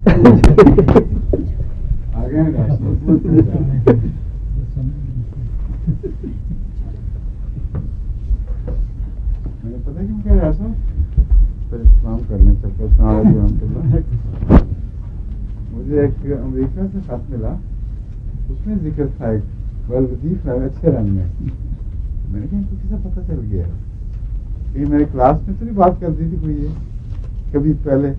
آگے میں نے پتہ کیوں کہہ رہا تھا پھر کام کرنے سب کا مجھے ایک امریکہ سے خط ملا، اس میں ذکر تھا ایک ولدیف اچھے رنگ میں نے کہا ان کو کیسا پتہ چل گیا کہ میرے کلاس میں تو نہیں بات کرتی تھی کوئی یہ کبھی پہلے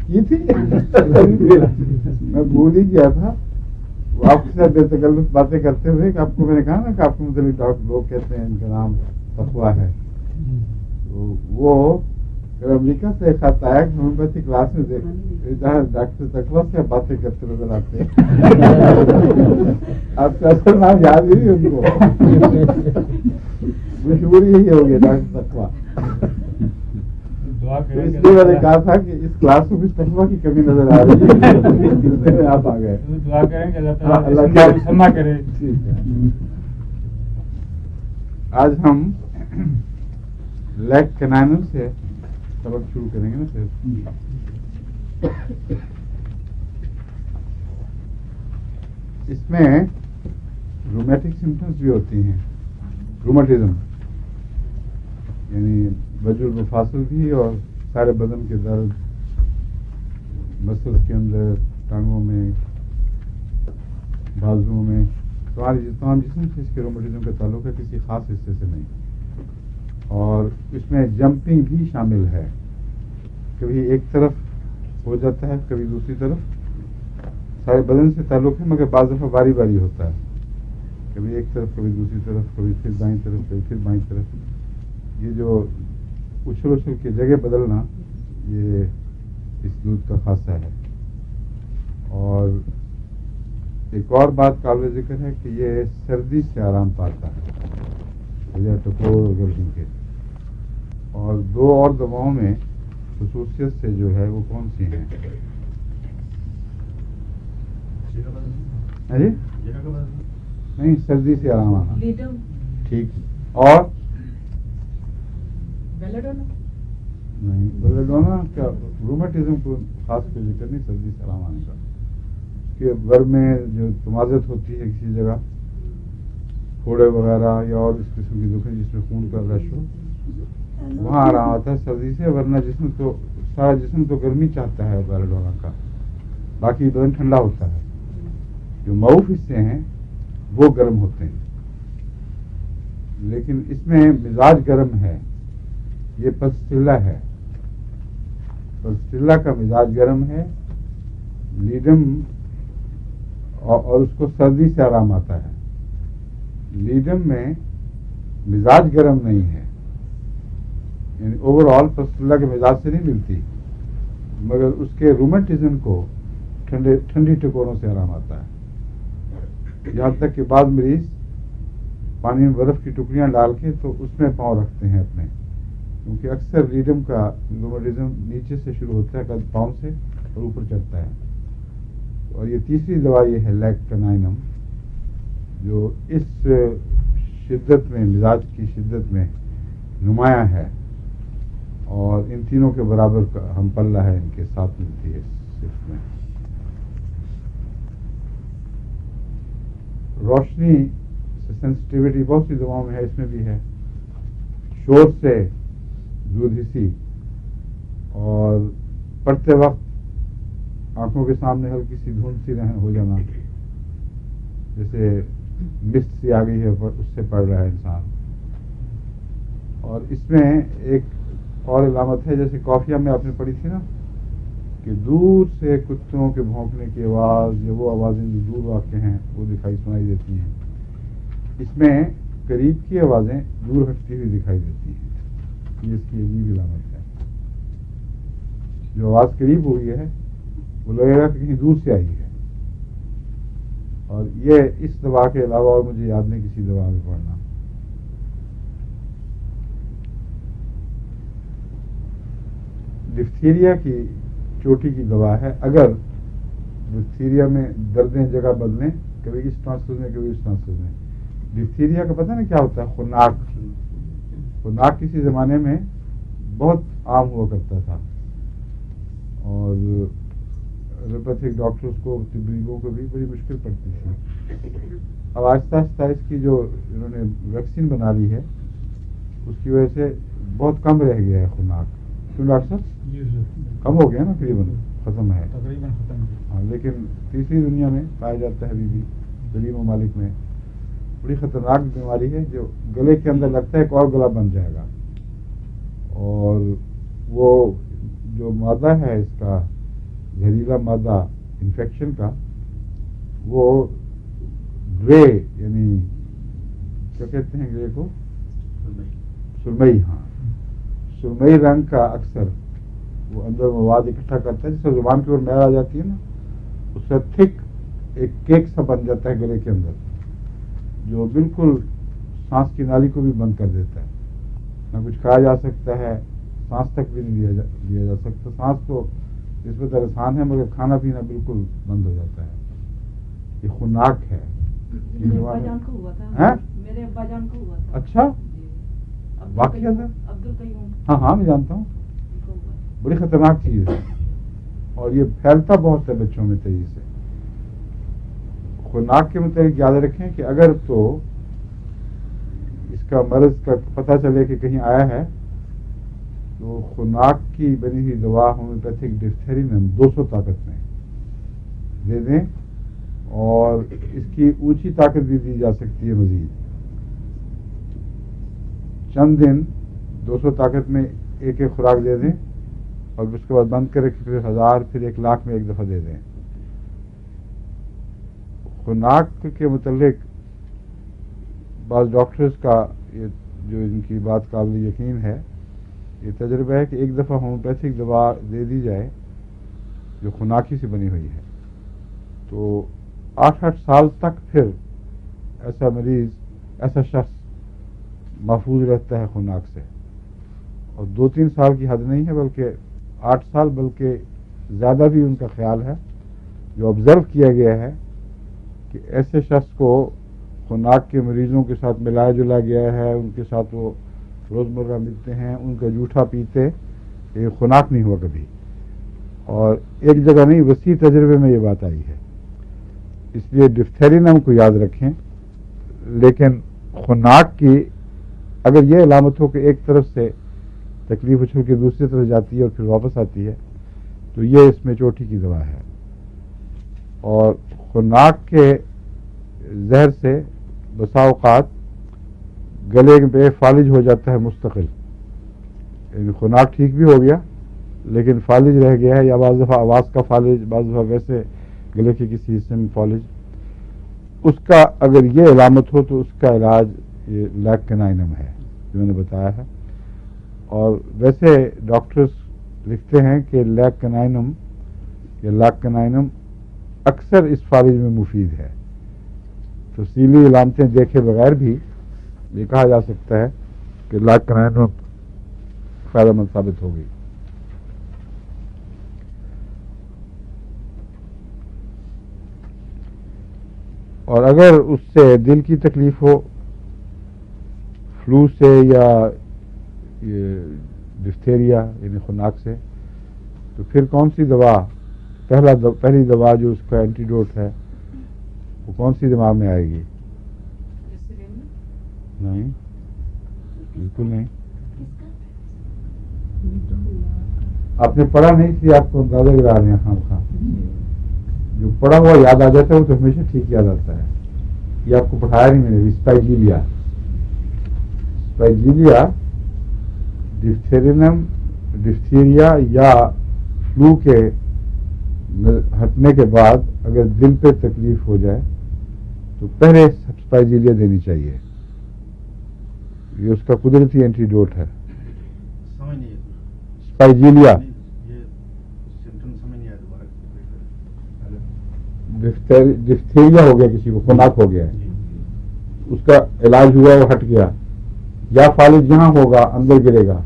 کی تھی میں بھول ہی گیا تھا. وہ آپ کے ساتھ بے تکلف باتیں کرتے ہوئے کہ آپ کو میں نے کہا نا کہ آپ کو متعلق لوگ کہتے ہیں ان کا نام تقویٰ ہے، تو وہ امریکہ سے ایک خط آیا کہ ہومیوپیتھی کلاس میں ڈاکٹر تقویٰ سے باتیں کرتے نظر آتے ہیں. آپ کا اصل نام یاد ہی نہیں ان کو، مشہور یہی ہو گیا ڈاکٹر تقویٰ. اس لیے میں نے کہا تھا کہ اس کلاس میں کچھ تقویٰ کی کمی نظر آ رہی ہے. آپ آ گئے. دعا کریں کہ اللہ سما کرے. آج ہم لیگ کینائنل سے سبق شروع کریں گے نا. پھر اس میں رومیٹک سمپٹمس بھی ہوتی ہیں. رومیٹزم یعنی وجود مفاصل بھی اور سارے بدن کے درد، مسلس کے اندر، ٹانگوں میں، بازوؤں میں، تمام جسم سے اس کے رومیٹزم کا تعلق ہے، کسی خاص حصے سے نہیں. اور اس میں جمپنگ بھی شامل ہے، کبھی ایک طرف ہو جاتا ہے کبھی دوسری طرف. سارے بدن سے تعلق ہے مگر بعض دفعہ باری باری ہوتا ہے، کبھی ایک طرف کبھی دوسری طرف، کبھی پھر دائیں طرف کبھی پھر بائیں طرف. یہ جو اچھل اچھل کی جگہ بدلنا یہ اس دودھ کا خاصہ ہے. اور ایک اور بات قابل ذکر ہے کہ یہ سردی سے آرام پاتا ہے بجائے ٹکور اور گرمی کے. اور دو اور دواؤں میں خصوصیت سے جو ہے وہ کون سی ہیں؟ نہیں، سردی سے آرام آنا ٹھیک. اور نہیں، بیلیڈونا کا رومیٹزم کو خاص کوئی ذکر نہیں سردی سے آرام آنے کا. کہ ور میں جو تمازت ہوتی ہے کسی جگہ، پھوڑے وغیرہ یا اور اس قسم کی دکھیں جس میں خون کا رش ہو، وہاں آرام آتا ہے سردی سے. ورنہ جسم تو سارا جسم تو گرمی چاہتا ہے بیلیڈونا کا، باقی بدن ٹھنڈا ہوتا ہے. جو معروف حصے ہیں وہ گرم ہوتے ہیں، لیکن اس میں مزاج گرم ہے. یہ پلسٹیلا ہے، پلسٹیلا کا مزاج گرم ہے. لیڈم اور اس کو سردی سے آرام آتا ہے. لیڈم میں مزاج گرم نہیں ہے، یعنی اوور آل پلسٹیلا کے مزاج سے نہیں ملتی، مگر اس کے رومیٹزم کو ٹھنڈی ٹکوروں سے آرام آتا ہے. یہاں تک کہ بعض مریض پانی میں برف کی ٹکڑیاں ڈال کے تو اس میں پاؤں رکھتے ہیں اپنے، کیونکہ اکثر لیڈم کا رومیٹزم نیچے سے شروع ہوتا ہے پاؤں سے اور اوپر چڑھتا ہے. اور یہ تیسری دوا یہ ہے لیگ کینائنم، جو اس شدت میں، مزاج کی شدت میں نمایاں ہے. اور ان تینوں کے برابر ہم پلہ ہے ان کے ساتھ ملتی ہے صرف میں. روشنی سے سینسٹیوٹی بہت سی دواؤں میں ہے، اس میں بھی ہے. شور سے دودھ ہسی، اور پڑھتے وقت آنکھوں کے سامنے ہلکی سی دھند سی ہو جانا، جیسے مسٹ سی آ گئی ہے اس سے پڑھ رہا ہے انسان. اور اس میں ایک اور علامت ہے، جیسے کافیہ میں آپ نے پڑھی تھی نا کہ دور سے کتوں کے بھونکنے کی آواز یا وہ آوازیں جو دور واقع ہیں وہ دکھائی سنائی دیتی ہیں. اس میں قریب کی آوازیں دور ہٹتی ہوئی دکھائی دیتی ہیں. یہ اس کی عجیب علامت ہے. جو آواز قریب ہوئی ہے وہ لگے گا کہ کہیں دور سے آئی ہے. اور یہ اس دوا کے علاوہ اور مجھے یاد نہیں کسی دوا میں پڑھنا. ڈفتیریا کی چوٹی کی دوا ہے. اگر ڈفتیریا میں دردیں جگہ بدلیں، کبھی اس ٹرانسفر میں کبھی اس ٹرانسفر میں. ڈفتیریا کا پتہ نہیں کیا ہوتا ہے؟ خناک. خناک کسی زمانے میں بہت عام ہوا کرتا تھا، اور ایلوپیتھک ڈاکٹرز کو طبیبوں کو بھی بڑی مشکل پڑتی تھی. اب آہستہ آہستہ اس کی جو انہوں نے ویکسین بنا لی ہے اس کی وجہ سے بہت کم رہ گیا ہے خناق. کیوں ڈاکٹر صاحب؟ جی سر. کم ہو گیا نا تقریباً, ختم ہے تقریباً ختم ہے. ہاں, لیکن تیسری دنیا میں پایا جاتا ہے ابھی بھی, غریب ممالک میں. بڑی خطرناک بیماری ہے جو گلے کے اندر لگتا ہے ایک اور گلا بن جائے گا, اور وہ جو مادہ ہے اس کا زہریلا مادہ انفیکشن کا, وہ گرے یعنی کیا کہتے ہیں گرے کو, سرمئی. ہاں, سرمئی رنگ کا اکثر وہ اندر مواد اکٹھا کرتا ہے, جس سے زبان کی اور میل آ جاتی ہے نا, اس سے تھک ایک کیک سا بن جاتا ہے گلے کے اندر, جو بالکل سانس کی نالی کو بھی بند کر دیتا ہے. نہ کچھ کھایا جا سکتا ہے, سانس تک بھی نہیں لیا جا سکتا. سانس تو نسبت آسان ہے مگر کھانا پینا بالکل بند ہو جاتا ہے. یہ خناق ہے. میرے ابا جان کو ہوا تھا. میرے ابا جان کو ہوا تھا. اچھا, واقعہ تھا. عبد القیوم. ہاں ہاں, میں جانتا ہوں. بڑی خطرناک چیز ہے, اور یہ پھیلتا بہت ہے بچوں میں تیزی سے. خناق کے متعلق یاد رکھیں کہ اگر تو اس کا مرض کا پتہ چلے کہ کہیں آیا ہے تو خناق کی بنی ہوئی دوا ہومیوپیتھک ڈپتھیرینم 200 طاقت میں دے دیں, اور اس کی اونچی طاقت بھی دی جا سکتی ہے مزید. چند دن 200 طاقت میں ایک ایک خوراک دے دیں, اور اس کے بعد بند کرے کہ پھر 1000 پھر 1 لاکھ میں ایک دفعہ دے دیں. خناق کے متعلق بعض ڈاکٹرز کا یہ جو ان کی بات قابل یقین ہے, یہ تجربہ ہے کہ ایک دفعہ ہومیوپیتھک دوا دے دی جائے جو خناقی سے بنی ہوئی ہے تو 8 سال تک پھر ایسا مریض, ایسا شخص محفوظ رہتا ہے خناق سے. اور 2-3 سال کی حد نہیں ہے بلکہ 8 سال بلکہ زیادہ بھی ان کا خیال ہے. جو آبزرو کیا گیا ہے کہ ایسے شخص کو خناق کے مریضوں کے ساتھ ملایا جلا گیا ہے, ان کے ساتھ وہ روزمرہ ملتے ہیں, ان کا جوٹھا پیتے, یہ خناق نہیں ہوا کبھی. اور ایک جگہ نہیں, وسیع تجربے میں یہ بات آئی ہے. اس لیے ڈپتھیرینم کو یاد رکھیں. لیکن خناق کی اگر یہ علامت ہو کہ ایک طرف سے تکلیف اچھل کے دوسری طرف جاتی ہے اور پھر واپس آتی ہے تو یہ اس میں چوٹی کی دوا ہے. اور خناق کے زہر سے بسا اوقات گلے پہ فالج ہو جاتا ہے مستقل. یعنی خناق ٹھیک بھی ہو گیا لیکن فالج رہ گیا ہے, یا بعض دفعہ آواز کا فالج, بعض دفعہ ویسے گلے کے کسی حصے میں فالج. اس کا اگر یہ علامت ہو تو اس کا علاج یہ لیک کنائنم ہے جو میں نے بتایا ہے. اور ویسے ڈاکٹرز لکھتے ہیں کہ لیک کنائنم یا لیک کنائنم اکثر اس فالج میں مفید ہے. تفصیلی علامتیں دیکھے بغیر بھی یہ کہا جا سکتا ہے کہ لیک کنائنم فائدہ مند ثابت ہوگی. اور اگر اس سے دل کی تکلیف ہو, فلو سے یا ڈفتیریا یعنی خناق سے, تو پھر کون سی دوا, پہلی دوا جو اس کا اینٹیڈوٹ ہے وہ کون سی دماغ میں آئے گی؟ نہیں, بالکل نہیں. آپ نے پڑھا نہیں تھی, آپ کو اندازہ کرا رہے ہیں خام خواہ. جو پڑھا ہوا یاد آ جاتا ہے وہ تو ہمیشہ ٹھیک یاد آتا ہے. یہ آپ کو پڑھایا نہیں میں نے, اسپائجیلیا. اسپائجیلیا ڈپتھیرینم, ڈپتھیریا یا فلو کے ہٹنے کے بعد اگر دل پہ تکلیف ہو جائے تو پہلے اسپائجیلیا دینی چاہیے. یہ اس کا قدرتی اینٹیڈوٹ ہے. اسپائجیلیا ڈپتھیریا ہو گیا, کسی کو خناق ہو گیا ہے, اس کا علاج ہوا, وہ ہٹ گیا, یا فالج جہاں ہوگا اندر گرے گا,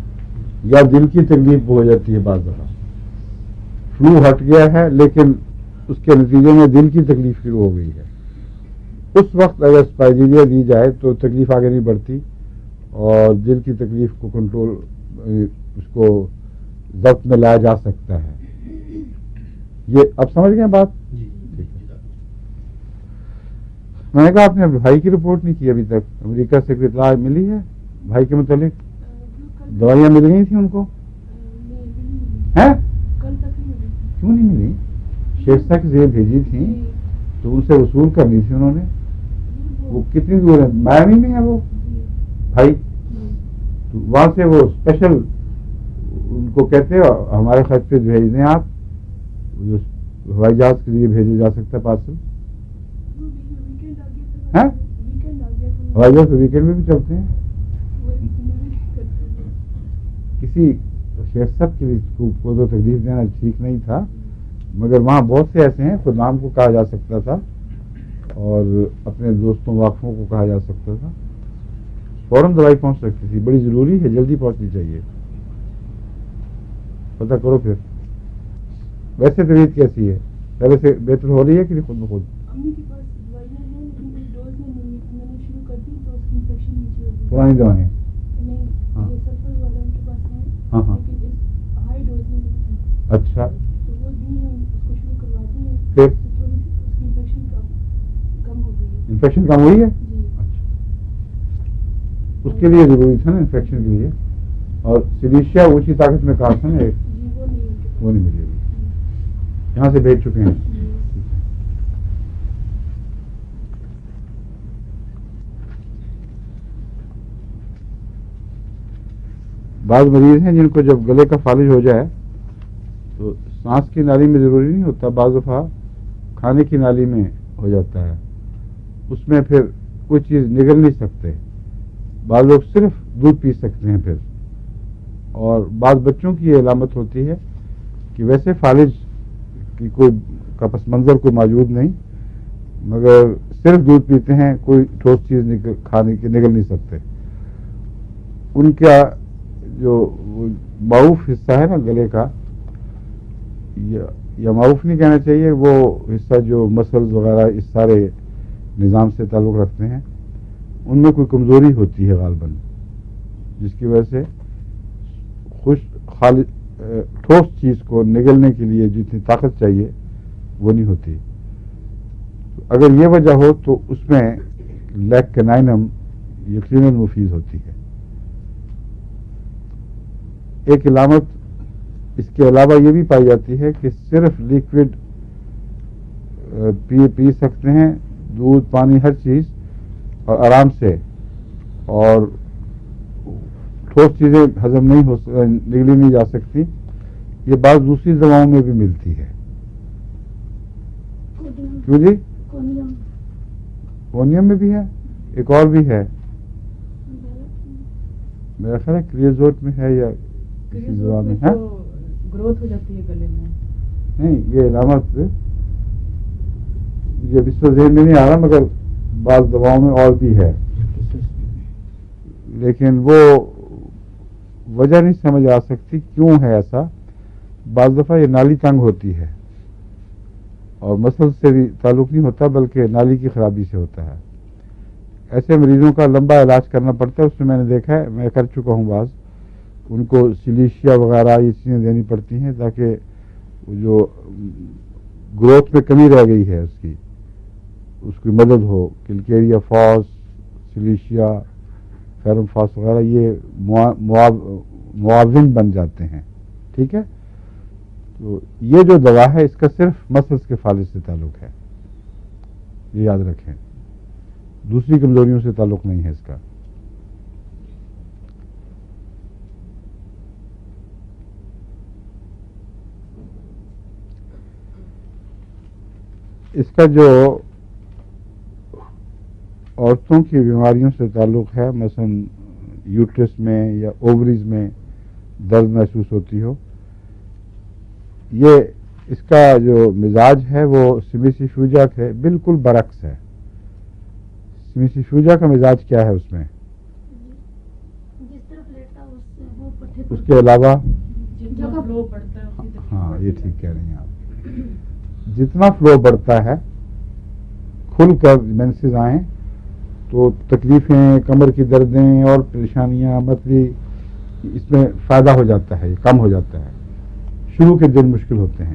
یا دل کی تکلیف ہو جاتی ہے. بعض دفعہ فلو ہٹ گیا ہے لیکن اس کے نتیجے میں دل کی تکلیف شروع ہو گئی ہے. اس وقت اگر اسپائجیلیا دی جائے تو تکلیف آگے نہیں بڑھتی اور دل کی تکلیف کو کنٹرول, اس کو ضبط میں لایا جا سکتا ہے. یہ اب سمجھ گئے بات؟ میں نے کہا آپ نے بھائی کی رپورٹ نہیں کی ابھی تک؟ امریکہ سے کوئی اطلاع ملی ہے بھائی کے متعلق؟ دوائیاں مل گئی تھیں ان کو؟ ہیں کیوں نہیں ملی؟ شیخ صاحب کی جیب بھیجی تھیں تو ان سے وصول کرنی تھی انہوں نے. وہ کتنی دور ہے؟ میامی میں ہے وہ بھائی. تو وہاں سے وہ اسپیشل ان کو کہتے ہیں ہمارے خط پہ بھیج دیں آپ، جو ہوائی جہاز کے ذریعے بھیجا جا سکتا ہے پارسل. ہوائی جہاز ویکینڈ میں بھی چلتے ہیں. کسی شیخ صاحب کی کو تو تکلیف دینا ٹھیک نہیں تھا، مگر وہاں بہت سے ایسے ہیں خود نام کو کہا جا سکتا تھا اور اپنے دوستوں واقفوں کو کہا جا سکتا تھا، فوراً دوائی پہنچ سکتی تھی. بڑی ضروری ہے، جلدی پہنچنی چاہیے. پتہ کرو پھر. ویسے طبیعت کیسی ہے؟ پہلے سے بہتر ہو رہی ہے کہ خود بخود؟ پرانی دوائیں؟ ہاں ہاں. اچھا پھر انفیکشن کم ہوئی ہے؟ اچھا اس کے لیے ضروری تھا نا انفیکشن کے لیے. اور سلیشیا اونچی طاقت میں کہا تھا نا ایک، وہ نہیں ملی ابھی، یہاں سے بھیج چکے ہیں. بعض مریض ہیں جن کو جب گلے کا فالج ہو جائے تو سانس کی نالی میں ضروری نہیں ہوتا، بعض دفعہ کھانے کی نالی میں ہو جاتا ہے، اس میں پھر کوئی چیز نگل نہیں سکتے. بعض لوگ صرف دودھ پی سکتے ہیں پھر. اور بعض بچوں کی یہ علامت ہوتی ہے کہ ویسے فالج کی کوئی کا پس منظر کوئی موجود نہیں، مگر صرف دودھ پیتے ہیں، کوئی ٹھوس چیز کھانے کی نگل نہیں سکتے. ان کا جو معروف حصہ ہے نا گلے کا، یا معروف نہیں کہنا چاہیے، وہ حصہ جو مسلز وغیرہ اس سارے نظام سے تعلق رکھتے ہیں، ان میں کوئی کمزوری ہوتی ہے غالباً، جس کی وجہ سے ٹھوس چیز کو نگلنے کے لیے جتنی طاقت چاہیے وہ نہیں ہوتی. اگر یہ وجہ ہو تو اس میں لیک کینائنم یقیناً مفید ہوتی ہے. ایک علامت اس کے علاوہ یہ بھی پائی جاتی ہے کہ صرف لیکوڈ پی سکتے ہیں، دودھ پانی ہر چیز، اور آرام سے، اور ٹھوس چیزیں ہضم نہیں نگلی نہیں جا سکتی. یہ بات دوسری دواؤں میں بھی ملتی ہے. کیوں جی؟ کونیم میں بھی ہے، ایک اور بھی ہے میرا خیال ہے کریزوٹ میں ہے یا کسی دوا میں ہے. گروتھ ہو جاتی ہے گلے میں. نہیں، یہ علامت یہ اس وقت ذہن میں نہیں آ رہا، مگر بعض دواؤں میں اور بھی ہے، لیکن وہ وجہ نہیں سمجھ آ سکتی کیوں ہے ایسا. بعض دفعہ یہ نالی تنگ ہوتی ہے اور مسل سے بھی تعلق نہیں ہوتا بلکہ نالی کی خرابی سے ہوتا ہے. ایسے مریضوں کا لمبا علاج کرنا پڑتا ہے. اس میں میں نے دیکھا ہے، میں کر چکا ہوں بعض، ان کو سلیشیا وغیرہ یہ چیزیں دینی پڑتی ہیں تاکہ جو گروتھ میں کمی رہ گئی ہے اس کی مدد ہو. کلکیریا فاس، سلیشیا، فیرم فاس وغیرہ یہ معاون بن جاتے ہیں. ٹھیک ہے، تو یہ جو دوا ہے اس کا صرف مسلس کے فالج سے تعلق ہے، یہ یاد رکھیں، دوسری کمزوریوں سے تعلق نہیں ہے اس کا. اس کا جو عورتوں کی بیماریوں سے تعلق ہے، مثلا یوٹرس میں یا اووریز میں درد محسوس ہوتی ہو، یہ اس کا جو مزاج ہے وہ سیمیسیفیوجا کے بالکل برعکس ہے. سیمیسیفیوجا کا مزاج کیا ہے اس میں؟ اس کے علاوہ ہاں یہ ٹھیک کہہ رہی ہیں آپ، جتنا فلو بڑھتا ہے کھل کر مینسز آئیں تو تکلیفیں، کمر کی دردیں اور پریشانیاں اس میں فائدہ ہو جاتا ہے، کم ہو جاتا ہے. شروع کے دن مشکل ہوتے ہیں،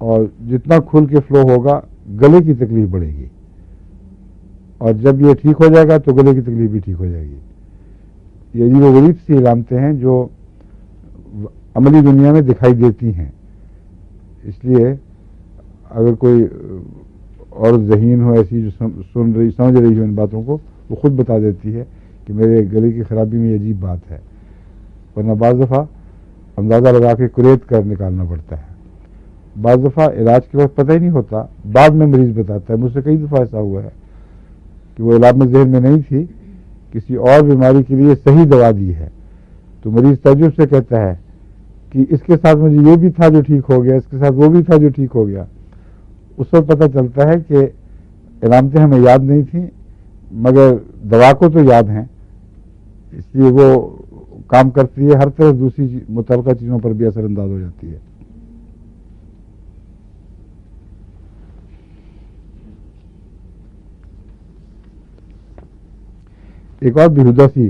اور جتنا کھل کے فلو ہوگا گلے کی تکلیف بڑھے گی، اور جب یہ ٹھیک ہو جائے گا تو گلے کی تکلیف بھی ٹھیک ہو جائے گی۔ یہ عجیب و غریب سی علامتیں ہیں جو عملی دنیا میں دکھائی دیتی ہیں، اس لیے اگر کوئی عورت ذہین ہو ایسی جو سمجھ رہی ہو ان باتوں کو، وہ خود بتا دیتی ہے کہ میرے گلے کی خرابی میں یہ عجیب بات ہے، ورنہ بعض دفعہ اندازہ لگا کے کریت کر نکالنا پڑتا ہے۔ بعض دفعہ علاج کے وقت پتہ ہی نہیں ہوتا، بعد میں مریض بتاتا ہے۔ مجھ سے کئی دفعہ ایسا ہوا ہے کہ وہ علامت ذہن میں نہیں تھی، کسی اور بیماری کے لیے صحیح دوا دی ہے، تو مریض تعجب سے کہتا ہے کہ اس کے ساتھ مجھے یہ بھی تھا جو ٹھیک ہو گیا، اس کے ساتھ وہ بھی تھا جو ٹھیک ہو گیا۔ اس وقت پتہ چلتا ہے کہ علامتیں ہمیں یاد نہیں تھیں، مگر دوا کو تو یاد ہیں، اس لیے وہ کام کرتی ہے، ہر طرح دوسری متعلقہ چیزوں پر بھی اثر انداز ہو جاتی ہے۔ ایک اور بےہودہ سی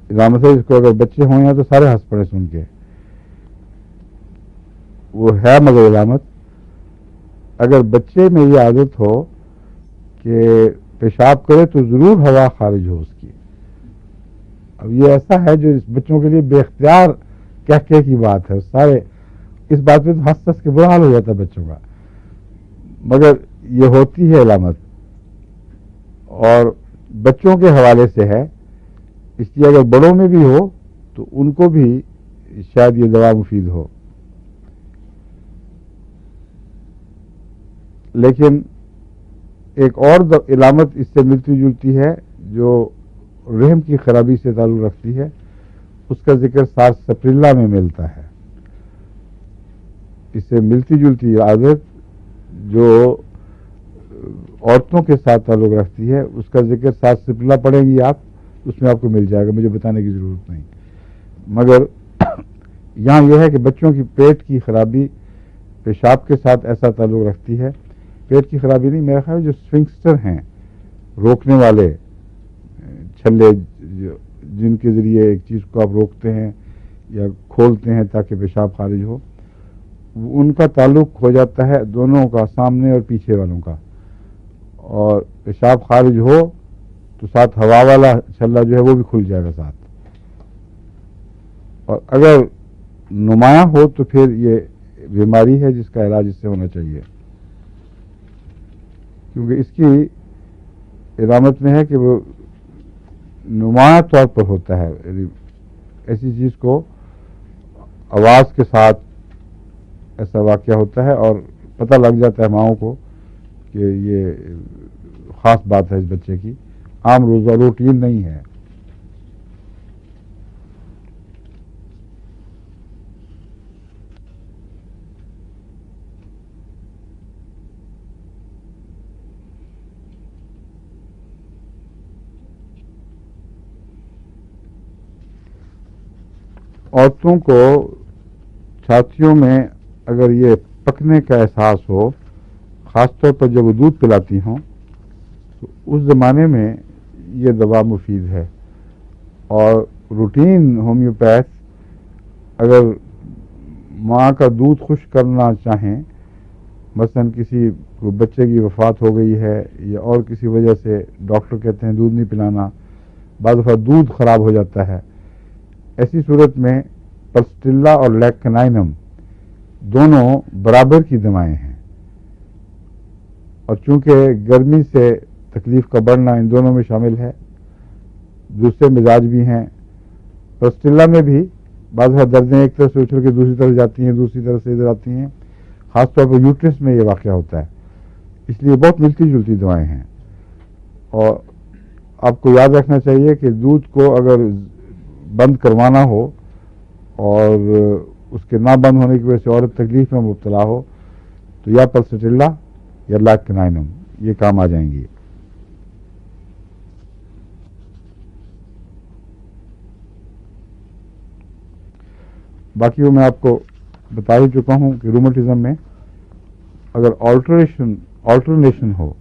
علامت ہے جس کو اگر بچے ہوں یا تو سارے ہنس پڑے سن کے، وہ ہے مگر علامت، اگر بچے میں یہ عادت ہو کہ پیشاب کرے تو ضرور ہوا خارج ہو اس کی۔ اب یہ ایسا ہے جو اس بچوں کے لیے بے اختیار کہہ کی بات ہے، سارے اس بات پہ تو ہنس ہنس کے برا حال ہو جاتا ہے بچوں کا، مگر یہ ہوتی ہے علامت، اور بچوں کے حوالے سے ہے، اس لیے اگر بڑوں میں بھی ہو تو ان کو بھی شاید یہ دوا مفید ہو۔ لیکن ایک اور علامت اس سے ملتی جلتی ہے جو رحم کی خرابی سے تعلق رکھتی ہے، اس کا ذکر سارسپریلا میں ملتا ہے۔ اس سے ملتی جلتی عادت جو عورتوں کے ساتھ تعلق رکھتی ہے، اس کا ذکر سارسپریلا پڑھیں گی آپ، اس میں آپ کو مل جائے گا، مجھے بتانے کی ضرورت نہیں۔ مگر یہاں یہ ہے کہ بچوں کی پیٹ کی خرابی پیشاب کے ساتھ ایسا تعلق رکھتی ہے، پیٹ کی خرابی نہیں، میرا خیال جو سفنکسٹر ہیں روکنے والے چھلے جن کے ذریعے ایک چیز کو آپ روکتے ہیں یا کھولتے ہیں تاکہ پیشاب خارج ہو، ان کا تعلق ہو جاتا ہے دونوں کا، سامنے اور پیچھے والوں کا، اور پیشاب خارج ہو تو ساتھ ہوا والا چھلا جو ہے وہ بھی کھل جائے گا ساتھ، اور اگر نمایاں ہو تو پھر یہ بیماری ہے جس کا علاج اس سے ہونا چاہیے، کیونکہ اس کی علامت میں ہے کہ وہ نمایاں طور پر ہوتا ہے، ایسی چیز کو آواز کے ساتھ ایسا واقعہ ہوتا ہے اور پتہ لگ جاتا ہے ماؤں کو کہ یہ خاص بات ہے اس بچے کی، عام روزہ روٹین نہیں ہے۔ عورتوں کو چھاتیوں میں اگر یہ پکنے کا احساس ہو، خاص طور پر جب وہ دودھ پلاتی ہوں، تو اس زمانے میں یہ دوا مفید ہے، اور روٹین ہومیوپیتھ اگر ماں کا دودھ خشک کرنا چاہیں، مثلا کسی بچے کی وفات ہو گئی ہے یا اور کسی وجہ سے ڈاکٹر کہتے ہیں دودھ نہیں پلانا، بعض دفعہ دودھ خراب ہو جاتا ہے، ایسی صورت میں پلسٹیلا اور لیکنائنم دونوں برابر کی دوائیں ہیں، اور چونکہ گرمی سے تکلیف کا بڑھنا ان دونوں میں شامل ہے، دوسرے مزاج بھی ہیں، پلسٹیلا میں بھی بعض دفعہ دردیں ایک طرف سے اچھل کے دوسری طرف جاتی ہیں، دوسری طرف سے ادھر آتی ہیں، خاص طور پر یوٹرس میں یہ واقعہ ہوتا ہے، اس لیے بہت ملتی جلتی دوائیں ہیں، اور آپ کو یاد رکھنا چاہیے کہ دودھ کو اگر بند کروانا ہو اور اس کے نہ بند ہونے کی وجہ سے عورت تکلیف میں مبتلا ہو تو یا پلسٹیلا یا لیکنائنم یہ کام آ جائیں گی۔ باقی وہ میں آپ کو بتا ہی چکا ہوں کہ رومٹزم میں اگر آلٹرنیشن ہو،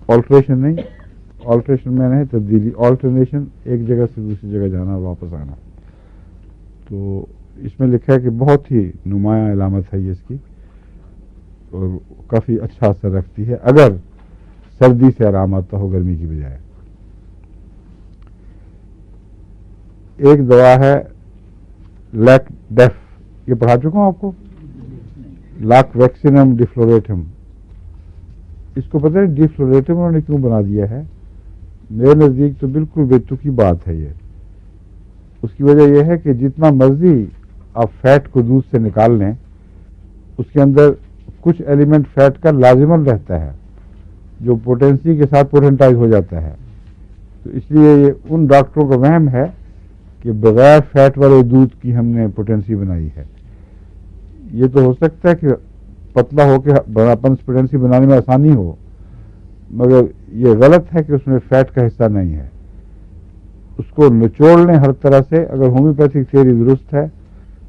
آلٹریشن نہیں، آلٹریشن میں نہیں، تبدیلی، آلٹرنیشن ایک جگہ سے دوسری جگہ جانا اور واپس آنا، تو اس میں لکھا ہے کہ بہت ہی نمایاں علامت ہے یہ اس کی، اور کافی اچھا اثر رکھتی ہے اگر سردی سے آرام آتا ہو گرمی کی بجائے. ایک دوا ہے لیک ڈیف، یہ پڑھا چکا ہوں آپ کو، لاک ویکسینم ڈیفلوریٹم. اس کو پتہ ہے ڈیفلوریٹم انہوں نے کیوں بنا دیا ہے؟ میرے نزدیک تو بالکل بے تکی بات ہے یہ. اس کی وجہ یہ ہے کہ جتنا مرضی آپ فیٹ کو دودھ سے نکال لیں، اس کے اندر کچھ ایلیمنٹ فیٹ کا لازماً رہتا ہے جو پوٹینسی کے ساتھ پوٹنٹائز ہو جاتا ہے. تو اس لیے یہ ان ڈاکٹروں کا وہم ہے کہ بغیر فیٹ والے دودھ کی ہم نے پوٹینسی بنائی ہے. یہ تو ہو سکتا ہے کہ پتلا ہو کے پوٹینسی بنانے میں آسانی ہو، مگر یہ غلط ہے کہ اس میں فیٹ کا حصہ نہیں ہے. اس کو نچوڑ لیں ہر طرح سے. اگر ہومیوپیتھک تھیوری درست ہے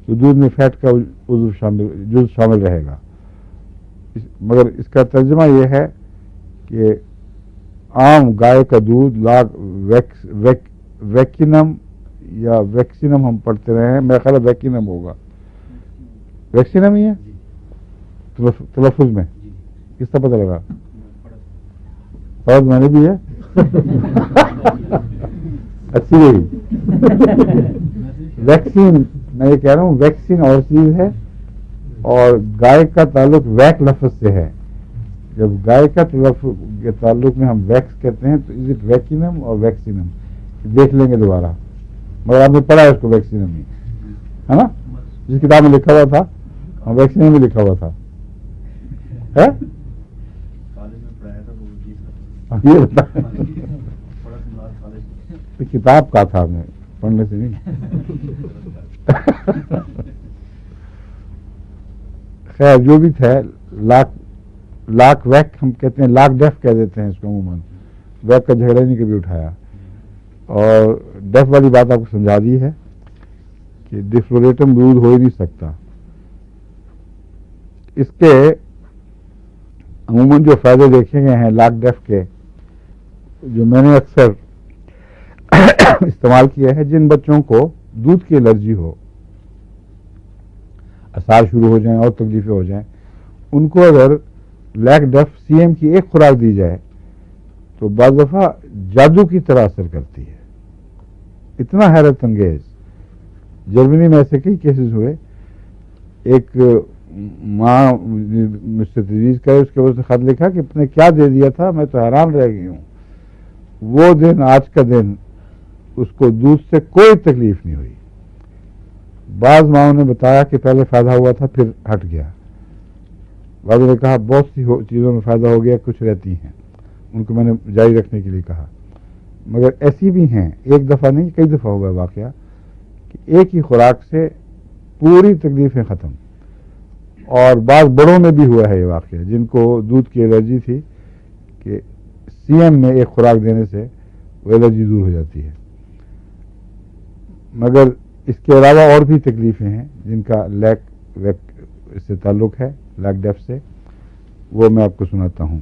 تو دودھ میں فیٹ کا جز شامل رہے گا. مگر اس کا ترجمہ یہ ہے کہ عام گائے کا دودھ ویکینم یا ویکسینم ہم پڑھتے رہے ہیں، میرا خیال ہے ویکینم ہوگا، ویکسینم ہی ہے تلفظ میں. کس کا پتہ لگا؟ فرض میں نے بھی ہے. اچھی رہی. ویکسین، میں یہ کہہ رہا ہوں ویکسین اور چیز ہے، اور گائے کا تعلق ویک لفظ سے ہے. جب گائے کا کے تعلق میں ہم ویکس کہتے ہیں تو از اٹ ویکینم اور ویکسینم، دیکھ لیں گے دوبارہ. مگر آپ نے پڑھا ہے اس کو ویکسینم ہی ہے نا، جس کتاب میں لکھا ہوا تھا ہاں ویکسینم میں لکھا ہوا تھا. یہ بتا کتاب کا تھا، میں پڑھنے سے نہیں. خیر جو بھی تھا، لاک ویک ہم کہتے ہیں، لاک ڈیف کہہ دیتے ہیں اس کو عموماً. ویک کا جھگڑا نہیں کبھی اٹھایا. اور ڈیف والی بات آپ کو سمجھا دی ہے کہ ڈیفلوریٹم دودھ ہو ہی نہیں سکتا. اس کے عموماً جو فائدے دیکھے گئے ہیں لاک ڈیف کے، جو میں نے اکثر استعمال کیا ہے، جن بچوں کو دودھ کی الرجی ہو، اسار شروع ہو جائیں اور تکلیفیں ہو جائیں، ان کو اگر لیک ڈیف سی ایم کی ایک خوراک دی جائے تو بعض دفعہ جادو کی طرح اثر کرتی ہے. اتنا حیرت انگیز. جرمنی میں ایسے کئی کیسز ہوئے. ایک ماں مسٹر تجویز کا اس کے وجہ سے خط لکھا کہ اپ نے کیا دے دیا تھا، میں تو حیران رہ گئی ہوں. وہ دن آج کا دن اس کو دودھ سے کوئی تکلیف نہیں ہوئی. بعض ماؤں نے بتایا کہ پہلے فائدہ ہوا تھا پھر ہٹ گیا. بعضوں نے کہا بہت سی چیزوں میں فائدہ ہو گیا، کچھ رہتی ہیں. ان کو میں نے جاری رکھنے کے لیے کہا. مگر ایسی بھی ہیں، ایک دفعہ نہیں کئی دفعہ ہوا واقعہ کہ ایک ہی خوراک سے پوری تکلیفیں ختم. اور بعض بڑوں میں بھی ہوا ہے یہ واقعہ جن کو دودھ کی الرجی تھی کہ سی ایم میں ایک خوراک دینے سے وہ الرجی دور ہو جاتی ہے. مگر اس کے علاوہ اور بھی تکلیفیں ہیں جن کا لیک سے تعلق ہے، لیک ڈیف سے، وہ میں آپ کو سناتا ہوں.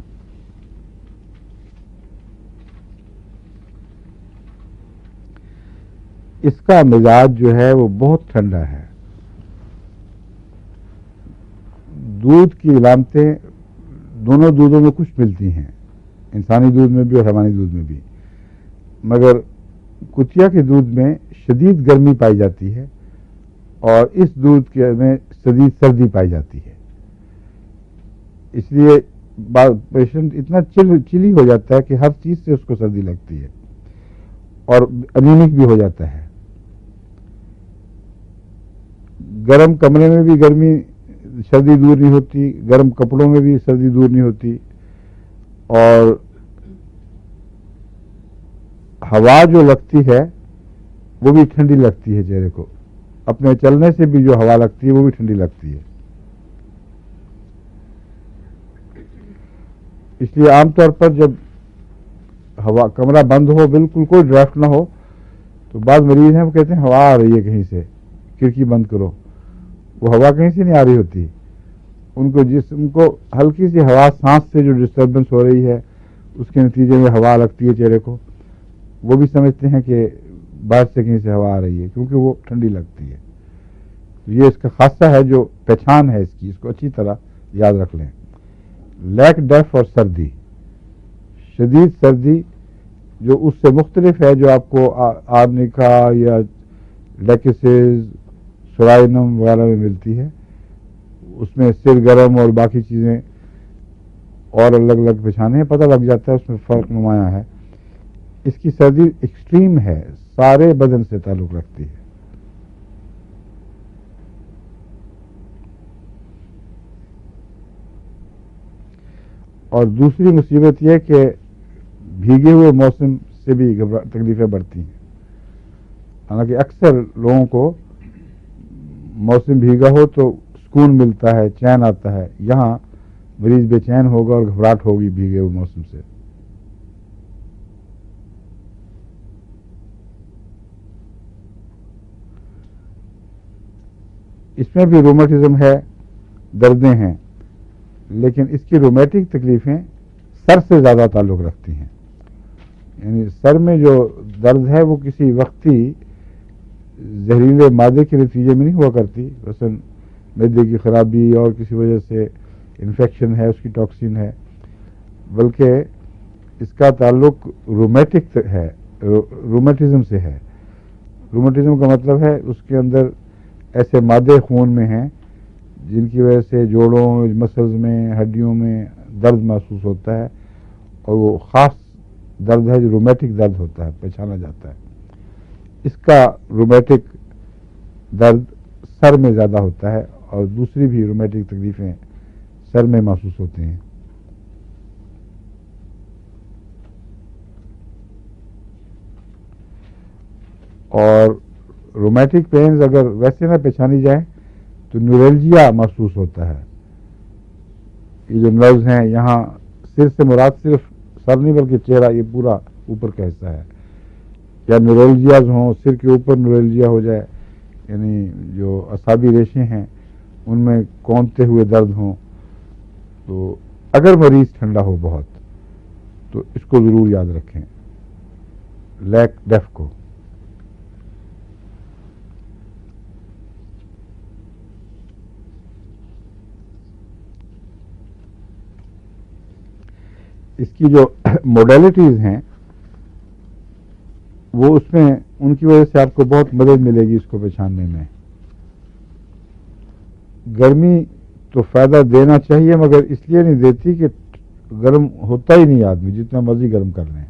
اس کا مزاج جو ہے وہ بہت ٹھنڈا ہے. دودھ کی علامتیں دونوں دودھوں میں کچھ ملتی ہیں، انسانی دودھ میں بھی اور حیوانی دودھ میں بھی. مگر کتیا کے دودھ میں شدید گرمی پائی جاتی ہے اور اس دودھ کے میں شدید سردی پائی جاتی ہے. اس لیے پیشنٹ اتنا چلی ہو جاتا ہے کہ ہر چیز سے اس کو سردی لگتی ہے اور انیمک بھی ہو جاتا ہے. گرم کمرے میں بھی سردی دور نہیں ہوتی، گرم کپڑوں میں بھی سردی دور نہیں ہوتی، اور ہوا جو لگتی ہے وہ بھی ٹھنڈی لگتی ہے چہرے کو. اپنے چلنے سے بھی جو ہوا لگتی ہے وہ بھی ٹھنڈی لگتی ہے. اس لیے عام طور پر جب کمرہ بند ہو، بالکل کوئی ڈرافٹ نہ ہو، تو بعض مریض ہیں وہ کہتے ہیں ہوا آ رہی ہے کہیں سے، کھڑکی بند کرو. وہ ہوا کہیں سے نہیں آ رہی ہوتی. ان کو جسم کو ہلکی سی ہوا، سانس سے جو ڈسٹربنس ہو رہی ہے اس کے نتیجے میں ہوا لگتی ہے چہرے کو، وہ بھی سمجھتے ہیں کہ باہر سے کہیں سے ہوا آ رہی ہے کیونکہ وہ ٹھنڈی لگتی ہے. یہ اس کا خاصہ ہے جو پہچان ہے اس کی، اس کو اچھی طرح یاد رکھ لیں. لیک ڈیف اور سردی، شدید سردی جو اس سے مختلف ہے جو آپ کو آرنیکا یا لیکسز سورائنم وغیرہ میں ملتی ہے، اس میں سر گرم اور باقی چیزیں اور الگ الگ پہچانے ہیں، پتہ لگ جاتا ہے اس میں فرق نمایاں ہے. اس کی سردی ایکسٹریم ہے، سارے بدن سے تعلق رکھتی ہے. اور دوسری مصیبت یہ کہ بھیگے ہوئے موسم سے بھی تکلیفیں بڑھتی ہیں. حالانکہ اکثر لوگوں کو موسم بھیگا ہو تو سکون ملتا ہے، چین آتا ہے، یہاں مریض بے چین ہوگا اور گھبراہٹ ہوگی بھیگے ہوئے موسم سے. اس میں بھی رومیٹزم ہے، دردیں ہیں، لیکن اس کی رومیٹک تکلیفیں سر سے زیادہ تعلق رکھتی ہیں. یعنی سر میں جو درد ہے وہ کسی وقتی زہریلے مادے کے نتیجے میں نہیں ہوا کرتی، مثلا معدے کی خرابی اور کسی وجہ سے انفیکشن ہے، اس کی ٹاکسین ہے، بلکہ اس کا تعلق رومیٹک ہے، رومیٹزم سے ہے. رومیٹزم کا مطلب ہے اس کے اندر ایسے مادے خون میں ہیں جن کی وجہ سے جوڑوں مسلز میں ہڈیوں میں درد محسوس ہوتا ہے، اور وہ خاص درد ہے جو رومیٹک درد ہوتا ہے، پہچانا جاتا ہے. اس کا رومیٹک درد سر میں زیادہ ہوتا ہے اور دوسری بھی رومیٹک تکلیفیں سر میں محسوس ہوتے ہیں. اور رومیٹک پینز اگر ویسے نہ پہچانی جائیں تو نیورلجیا محسوس ہوتا ہے. یہ جو نروز ہیں یہاں، سر سے مراد صرف سر نہیں بلکہ چہرہ، یہ پورا اوپر کا حصہ ہے. یا نیورلجیاز ہوں، سر کے اوپر نیورلجیا ہو جائے، یعنی جو اعصابی ریشے ہیں ان میں کونتے ہوئے درد ہوں، تو اگر مریض ٹھنڈا ہو بہت تو اس کو ضرور یاد رکھیں، لیک ڈیف کو. اس کی جو موڈیلٹیز ہیں وہ اس میں ان کی وجہ سے آپ کو بہت مدد ملے گی اس کو پہچاننے میں. گرمی تو فائدہ دینا چاہیے مگر اس لیے نہیں دیتی کہ گرم ہوتا ہی نہیں آدمی، جتنا مرضی گرم کر لیں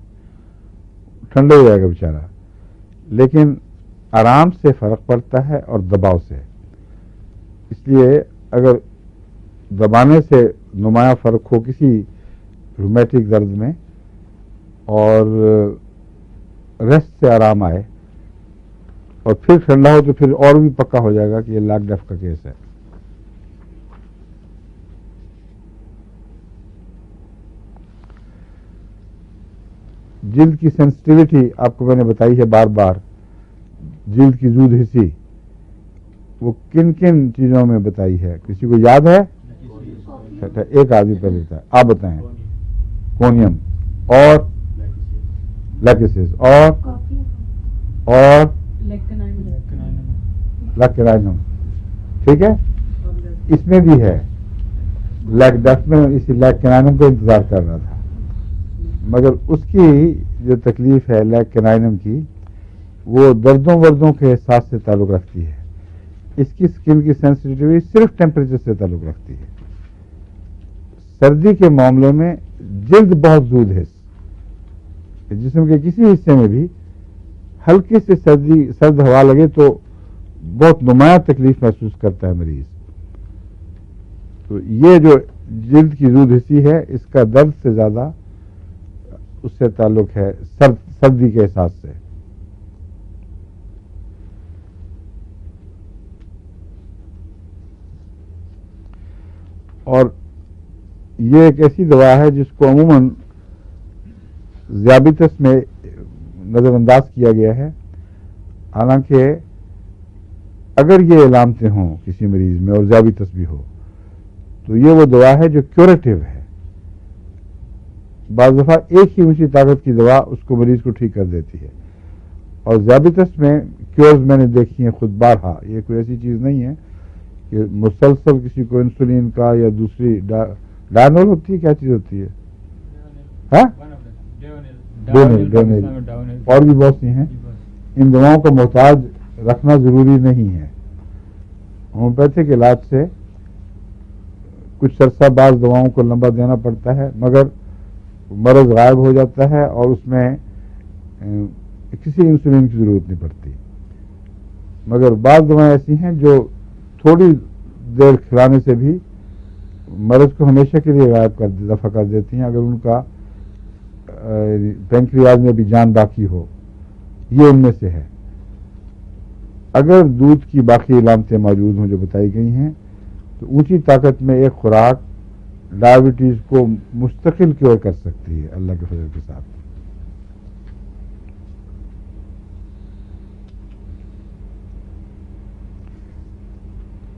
ٹھنڈا ہو جائے گا بیچارہ. لیکن آرام سے فرق پڑتا ہے اور دباؤ سے. اس لیے اگر دبانے سے نمایاں فرق ہو کسی رومیٹک درد میں اور ریسٹ سے آرام آئے اور پھر ٹھنڈا ہو تو پھر اور بھی پکا ہو جائے گا کہ یہ لیک ڈیف کا کیس ہے. جلد کی سینسٹیوٹی آپ کو میں نے بتائی ہے بار بار. جلد کی زود حسی وہ کن کن چیزوں میں بتائی ہے؟ کسی کو یاد ہے؟ ایک آدمی پہلے لیتا ہے، آپ بتائیں. کونیم اور لیکسز اور لیکرائنم. ٹھیک ہے، اس میں بھی ہے لیک ڈیف میں. اسی لیکرائنم کو انتظار کر رہا تھا، مگر اس کی جو تکلیف ہے لیکرائنم کی وہ دردوں وردوں کے احساس سے تعلق رکھتی ہے. اس کی اسکن کی سینسٹیوٹی صرف ٹیمپریچر سے تعلق رکھتی ہے. سردی کے معاملے میں جلد بہت زود ہے، جسم کے کسی حصے میں بھی ہلکی سے سرد ہوا لگے تو بہت نمایاں تکلیف محسوس کرتا ہے مریض. تو یہ جو جلد کی زود حسی ہے اس کا درد سے زیادہ اس سے تعلق ہے سردی کے احساس سے. اور یہ ایک ایسی دوا ہے جس کو عموماً ذیابیطس میں نظر انداز کیا گیا ہے. حالانکہ اگر یہ علامتیں ہوں کسی مریض میں اور ذیابیطس بھی ہو تو یہ وہ دوا ہے جو کیوریٹو ہے. بعض دفعہ ایک ہی اونچی طاقت کی دوا اس کو مریض کو ٹھیک کر دیتی ہے. اور ذیابیطس میں کیورز میں نے دیکھی ہیں خود بارہا. یہ کوئی ایسی چیز نہیں ہے کہ مسلسل کسی کو انسولین کا یا دوسری ڈائنول ہوتی ہے، کیا چیز ہوتی ہے؟ ہاں ڈونیل اور بھی بہت سی ہیں. ان دواؤں کا محتاج رکھنا ضروری نہیں ہے. ہومیوپیتھک علاج سے کچھ عرصہ بعض دواؤں کو لمبا دینا پڑتا ہے، مگر مرض غائب ہو جاتا ہے اور اس میں کسی انسولین کی ضرورت نہیں پڑتی. مگر بعض دوائیں ایسی ہیں جو تھوڑی دیر کھلانے سے بھی مرض کو ہمیشہ کے لیے غائب دفع کر دیتی ہیں، اگر ان کا پینکریاز میں بھی جان باقی ہو. یہ ان میں سے ہے. اگر دودھ کی باقی علامتیں موجود ہوں جو بتائی گئی ہیں تو اونچی طاقت میں ایک خوراک ڈائبٹیز کو مستقل کیور کر سکتی ہے اللہ کے فضل کے ساتھ.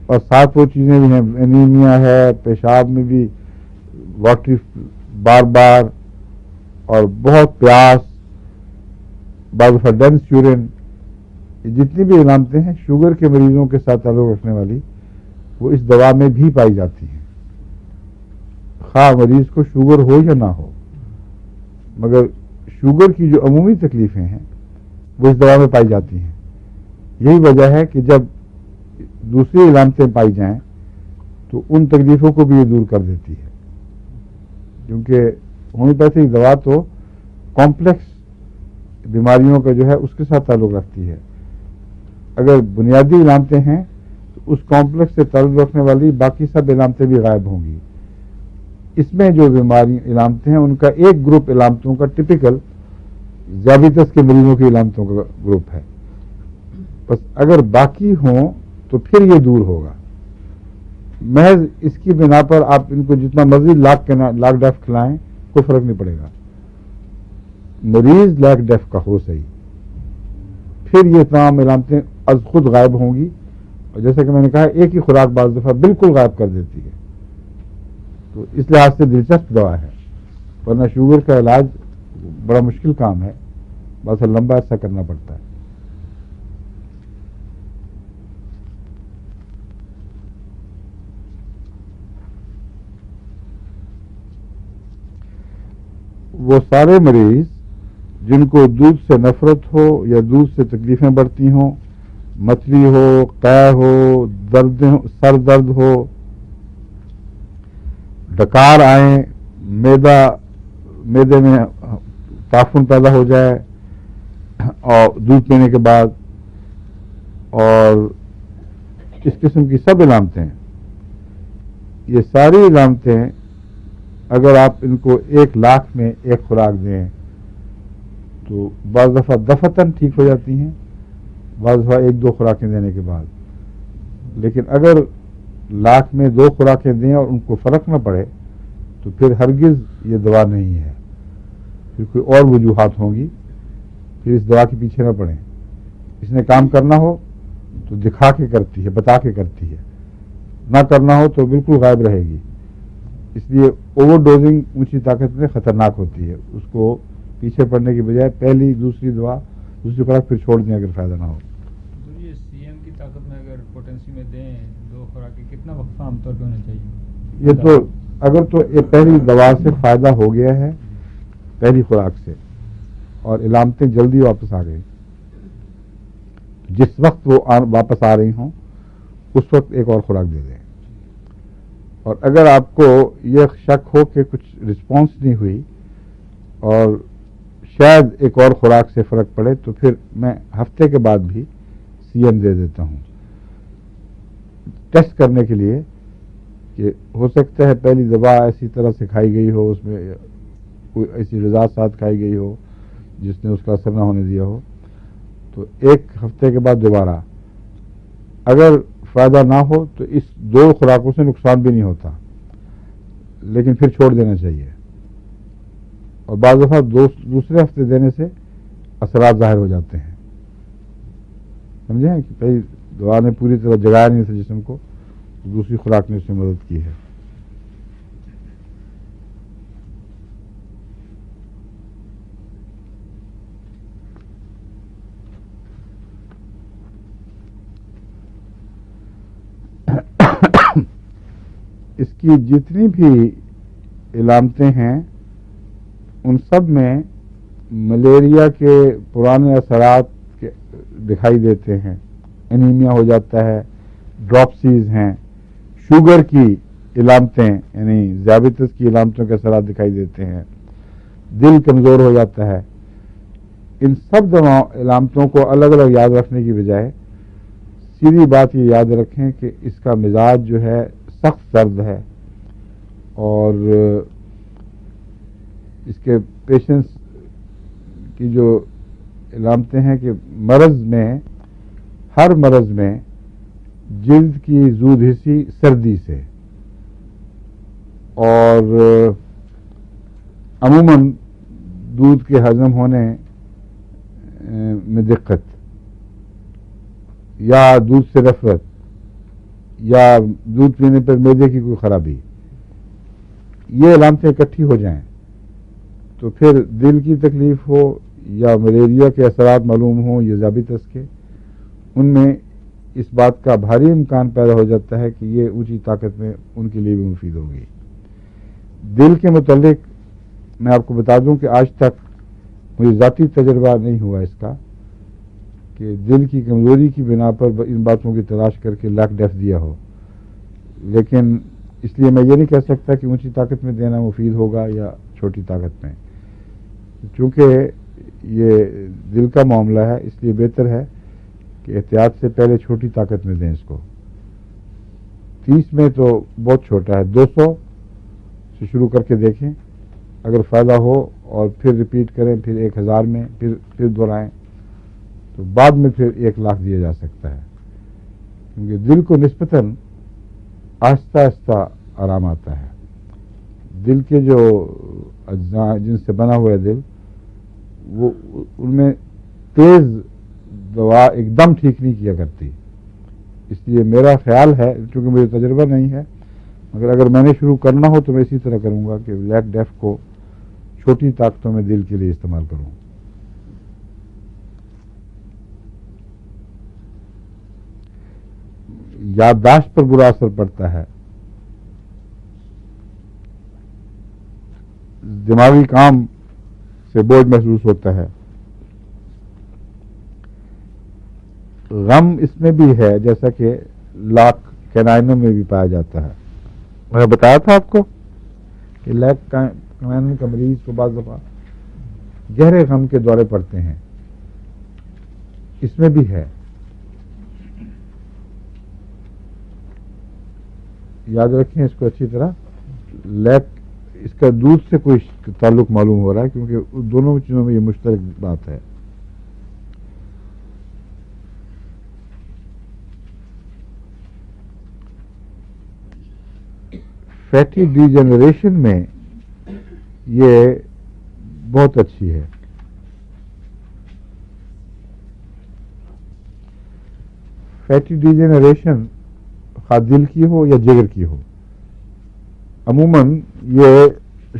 اور ساتھ وہ چیزیں بھی ہیں، انیمیا ہے، پیشاب میں بھی واٹری بار بار اور بہت پیاس، بعض دفعہ ڈینس یورین، جتنی بھی علامتیں ہیں شوگر کے مریضوں کے ساتھ تعلق رکھنے والی وہ اس دوا میں بھی پائی جاتی ہیں، خواہ مریض کو شوگر ہو یا نہ ہو. مگر شوگر کی جو عمومی تکلیفیں ہیں وہ اس دوا میں پائی جاتی ہیں. یہی وجہ ہے کہ جب دوسری علامتیں پائی جائیں تو ان تکلیفوں کو بھی یہ دور کر دیتی ہے، کیونکہ ہومیوپیتھک دوا تو کمپلیکس بیماریوں کا جو ہے اس کے ساتھ تعلق رکھتی ہے. اگر بنیادی علامتیں ہیں تو اس کمپلیکس سے تعلق رکھنے والی باقی سب علامتیں بھی غائب ہوں گی. اس میں جو بیماری علامتیں ہیں ان کا ایک گروپ علامتوں کا ٹپیکل ذیابیطس کے مریضوں کی علامتوں کا گروپ ہے. بس اگر باقی ہوں تو پھر یہ دور ہوگا. محض اس کی بنا پر آپ ان کو جتنا مرضی لاک ڈیف کھلائیں کوئی فرق نہیں پڑے گا. مریض لاک ڈیف کا ہو صحیح، پھر یہ تمام علامتیں از خود غائب ہوں گی. اور جیسا کہ میں نے کہا ایک ہی خوراک بعض دفعہ بالکل غائب کر دیتی ہے. تو اس لحاظ سے دلچسپ دوا ہے، ورنہ شوگر کا علاج بڑا مشکل کام ہے، بس لمبا عرصہ کرنا پڑتا ہے. وہ سارے مریض جن کو دودھ سے نفرت ہو یا دودھ سے تکلیفیں بڑھتی ہوں، متلی ہو، قے ہو، سر درد ہو، ڈکار آئیں، میدے میں تعفن پیدا ہو جائے اور دودھ پینے کے بعد، اور اس قسم کی سب علامتیں، یہ ساری علامتیں اگر آپ ان کو 1,00,000 میں ایک خوراک دیں تو بعض دفعہ دفتن ٹھیک ہو جاتی ہیں، بعض دفعہ 1-2 خوراکیں دینے کے بعد. لیکن اگر 1,00,000 میں 2 خوراکیں دیں اور ان کو فرق نہ پڑے تو پھر ہرگز یہ دوا نہیں ہے. پھر کوئی اور وجوہات ہوں گی، پھر اس دوا کے پیچھے نہ پڑیں. اس نے کام کرنا ہو تو دکھا کے کرتی ہے، بتا کے کرتی ہے، نہ کرنا ہو تو بالکل غائب رہے گی. اس لیے اوور ڈوزنگ اونچی طاقت میں خطرناک ہوتی ہے. اس کو پیچھے پڑنے کی بجائے پہلی دوسری خوراک پھر چھوڑ دیں اگر فائدہ نہ ہو. یہ سی ایم کی طاقت میں اگر پوٹینسی میں دیں 2 خوراکیں، کتنا وقفہ عام طور پہ ہونا چاہیے؟ یہ تو اگر تو یہ پہلی دوا سے فائدہ ہو گیا ہے پہلی خوراک سے اور علامتیں جلدی واپس آ گئی، جس وقت وہ واپس آ رہی ہوں اس وقت ایک اور خوراک دے دیں. اور اگر آپ کو یہ شک ہو کہ کچھ رسپانس نہیں ہوئی اور شاید ایک اور خوراک سے فرق پڑے تو پھر میں ہفتے کے بعد بھی سی ایم دے دیتا ہوں ٹیسٹ کرنے کے لیے کہ ہو سکتا ہے پہلی دوا ایسی طرح سے کھائی گئی ہو، اس میں کوئی ایسی غذا ساتھ کھائی گئی ہو جس نے اس کا اثر نہ ہونے دیا ہو. تو 1 ہفتے کے بعد دوبارہ اگر فائدہ نہ ہو تو اس 2 خوراکوں سے نقصان بھی نہیں ہوتا، لیکن پھر چھوڑ دینا چاہیے. اور بعض دفعہ دوسرے ہفتے دینے سے اثرات ظاہر ہو جاتے ہیں. سمجھیں کہ پہلی دوا نے پوری طرح جگایا نہیں تھا جسم کو، دوسری خوراک نے اس میں مدد کی ہے. اس کی جتنی بھی علامتیں ہیں ان سب میں ملیریا کے پرانے اثرات دکھائی دیتے ہیں. انیمیا ہو جاتا ہے، ڈراپسیز ہیں، شوگر کی علامتیں یعنی ذیابیطس کی علامتوں کے اثرات دکھائی دیتے ہیں، دل کمزور ہو جاتا ہے. ان سب علامتوں کو الگ الگ یاد رکھنے کی بجائے سیدھی بات یہ یاد رکھیں کہ اس کا مزاج جو ہے سخت سرد ہے اور اس کے پیشنٹس کی جو علامتیں ہیں کہ مرض میں، ہر مرض میں جلد کی زود حسی سردی سے اور عموماً دودھ کے ہضم ہونے میں دقت یا دودھ سے نفرت یا دودھ پینے پر معدے کی کوئی خرابی، یہ علامتیں اکٹھی ہو جائیں تو پھر دل کی تکلیف ہو یا ملیریا کے اثرات معلوم ہوں یا ذیابیطس کے، ان میں اس بات کا بھاری امکان پیدا ہو جاتا ہے کہ یہ اونچی طاقت میں ان کے لیے بھی مفید ہوگی. دل کے متعلق میں آپ کو بتا دوں کہ آج تک مجھے ذاتی تجربہ نہیں ہوا اس کا کہ دل کی کمزوری کی بنا پر ان باتوں کی تلاش کر کے لاک ڈیف دیا ہو، لیکن اس لیے میں یہ نہیں کہہ سکتا کہ اونچی طاقت میں دینا مفید ہوگا یا چھوٹی طاقت میں. چونکہ یہ دل کا معاملہ ہے اس لیے بہتر ہے کہ احتیاط سے پہلے چھوٹی طاقت میں دیں اس کو. 30 میں تو بہت چھوٹا ہے، 200 سے شروع کر کے دیکھیں، اگر فائدہ ہو اور پھر ریپیٹ کریں، پھر 1000 میں پھر دہرائیں تو بعد میں پھر 1 لاکھ دیا جا سکتا ہے. کیونکہ دل کو نسبتاً آہستہ آہستہ آرام آتا ہے. دل کے جو اجزاء جن سے بنا ہوا ہے دل، وہ ان میں تیز دوا ایک دم ٹھیک نہیں کیا کرتی. اس لیے میرا خیال ہے، چونکہ مجھے تجربہ نہیں ہے، مگر اگر میں نے شروع کرنا ہو تو میں اسی طرح کروں گا کہ لیک ڈیف کو چھوٹی طاقتوں میں دل کے لیے استعمال کروں. یادداشت پر برا اثر پڑتا ہے، دماغی کام سے بوجھ محسوس ہوتا ہے. غم اس میں بھی ہے جیسا کہ لاک کینائنوں میں بھی پایا جاتا ہے. میں بتایا تھا آپ کو کہ لیک کینائن کا مریض کو بعض دفعہ گہرے غم کے دورے پڑتے ہیں، اس میں بھی ہے. یاد رکھیں اس کو اچھی طرح. لیک اس کا دودھ سے کوئی تعلق معلوم ہو رہا ہے کیونکہ دونوں چیزوں میں یہ مشترک بات ہے. فیٹی ڈی جنریشن میں یہ بہت اچھی ہے. فیٹی ڈی جنریشن خواہ دل کی ہو یا جگر کی ہو، عموماً یہ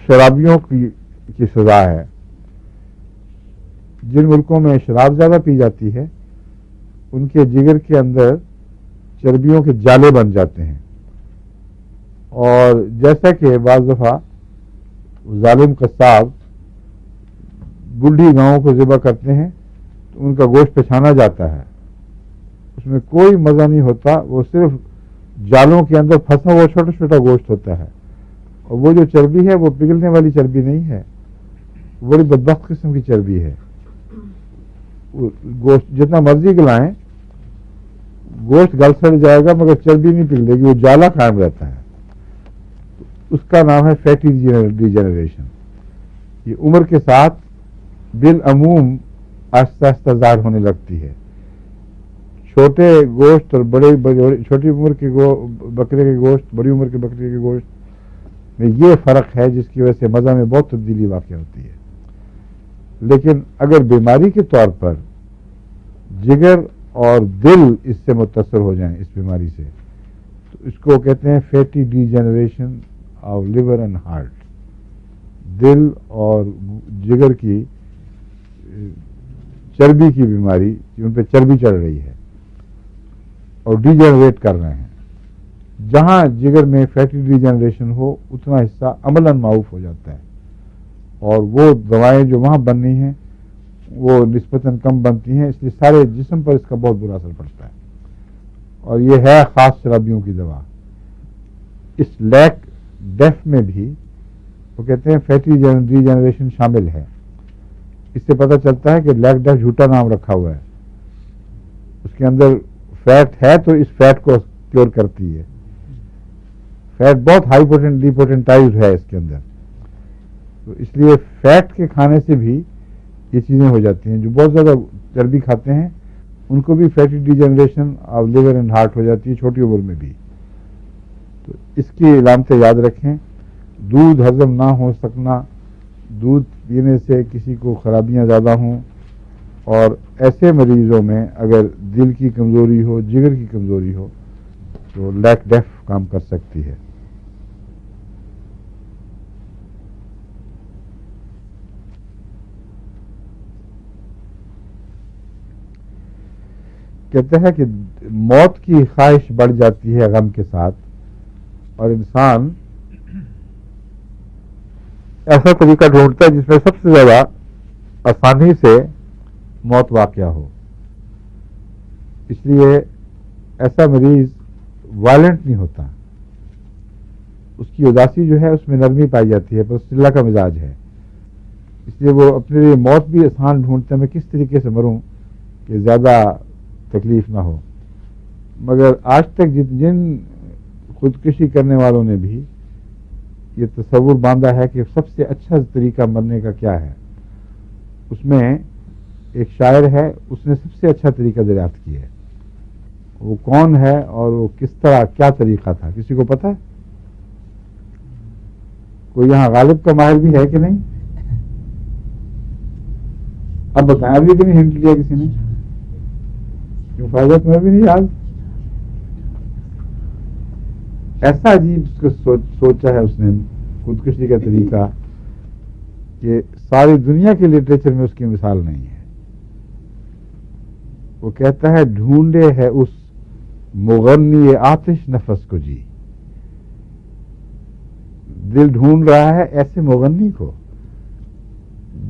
شرابیوں کی سزا ہے. جن ملکوں میں شراب زیادہ پی جاتی ہے ان کے جگر کے اندر چربیوں کے جالے بن جاتے ہیں، اور جیسا کہ بعض دفعہ ظالم قصاب بڈھی گاؤں کو ذبح کرتے ہیں تو ان کا گوشت پچھانا جاتا ہے، اس میں کوئی مزہ نہیں ہوتا، وہ صرف جالوں کے اندر پھنسا ہوا چھوٹا چھوٹا گوشت ہوتا ہے، اور وہ جو چربی ہے وہ پگھلنے والی چربی نہیں ہے، بڑی بدبخت قسم کی چربی ہے. گوشت جتنا مرضی گلائیں گوشت گل سڑ جائے گا مگر چربی نہیں پگھلے گی، وہ جالا قائم رہتا ہے. اس کا نام ہے فیٹی ڈی جنریشن. یہ عمر کے ساتھ بالعموم آہستہ آہستہ ظاہر ہونے لگتی ہے. چھوٹے گوشت اور چھوٹی عمر کے بکرے کے گوشت، بڑی عمر کے بکرے کے گوشت میں یہ فرق ہے جس کی وجہ سے مزہ میں بہت تبدیلی واقع ہوتی ہے. لیکن اگر بیماری کے طور پر جگر اور دل اس سے متاثر ہو جائیں اس بیماری سے تو اس کو کہتے ہیں fatty degeneration of liver and heart. دل اور جگر کی چربی کی بیماری، ان پہ چربی چڑھ رہی ہے اور ڈی جنریٹ کر رہے ہیں. جہاں جگر میں فیٹی ڈی جنریشن ہو اتنا حصہ عملاً معاف ہو جاتا ہے، اور وہ دوائیں جو وہاں بننی ہیں وہ نسبتاً کم بنتی ہیں، اس لیے سارے جسم پر اس کا بہت برا اثر پڑتا ہے، اور یہ ہے خاص شرابیوں کی دوا۔ اس لیک ڈیف میں بھی وہ کہتے ہیں فیٹی ڈی جنریشن شامل ہے۔ اس سے پتہ چلتا ہے کہ لیک ڈیف جھوٹا نام رکھا ہوا ہے، اس کے اندر فیٹ ہے تو اس فیٹ کو کیور کرتی ہے۔ فیٹ بہت ہائی پوٹینٹائز ہے اس کے اندر، تو اس لیے فیٹ کے کھانے سے بھی یہ چیزیں ہو جاتی ہیں۔ جو بہت زیادہ چربی کھاتے ہیں ان کو بھی fatty degeneration of liver and heart ہو جاتی ہے چھوٹی عمر میں بھی۔ تو اس کی علامتیں یاد رکھیں۔ دودھ ہضم نہ ہو سکنا، دودھ پینے سے کسی کو خرابیاں زیادہ ہوں، اور ایسے مریضوں میں اگر دل کی کمزوری ہو، جگر کی کمزوری ہو تو لیک ڈیف کام کر سکتی ہے۔ کہتے ہیں کہ موت کی خواہش بڑھ جاتی ہے غم کے ساتھ، اور انسان ایسا طریقہ ڈھونڈتا ہے جس میں سب سے زیادہ آسانی سے موت واقع ہو۔ اس لیے ایسا مریض وائلنٹ نہیں ہوتا، اس کی اداسی جو ہے اس میں نرمی پائی جاتی ہے، بس اللہ کا مزاج ہے، اس لیے وہ اپنے لیے موت بھی آسان ڈھونڈتا ہے، میں کس طریقے سے مروں کہ زیادہ تکلیف نہ ہو۔ مگر آج تک جن خودکشی کرنے والوں نے بھی یہ تصور باندھا ہے کہ سب سے اچھا طریقہ مرنے کا کیا ہے، اس میں ایک شاعر ہے، اس نے سب سے اچھا طریقہ دریافت کیا ہے۔ وہ کون ہے اور وہ کس طرح کیا طریقہ تھا، کسی کو پتہ ہے؟ کوئی یہاں غالب کا ماہر بھی ہے کہ نہیں؟ اب بتائیں، ابھی بھی نہیں ہنٹ لیا کسی نے؟ کیوں فائدہ تمہیں بھی نہیں یاد؟ ایسا عجیب سوچا ہے اس نے خودکشی کا طریقہ کہ ساری دنیا کے لٹریچر میں اس کی مثال نہیں ہے۔ وہ کہتا ہے ڈھونڈے ہے اس مغنی آتش نفس کو جی، دل ڈھونڈ رہا ہے ایسے مغنی کو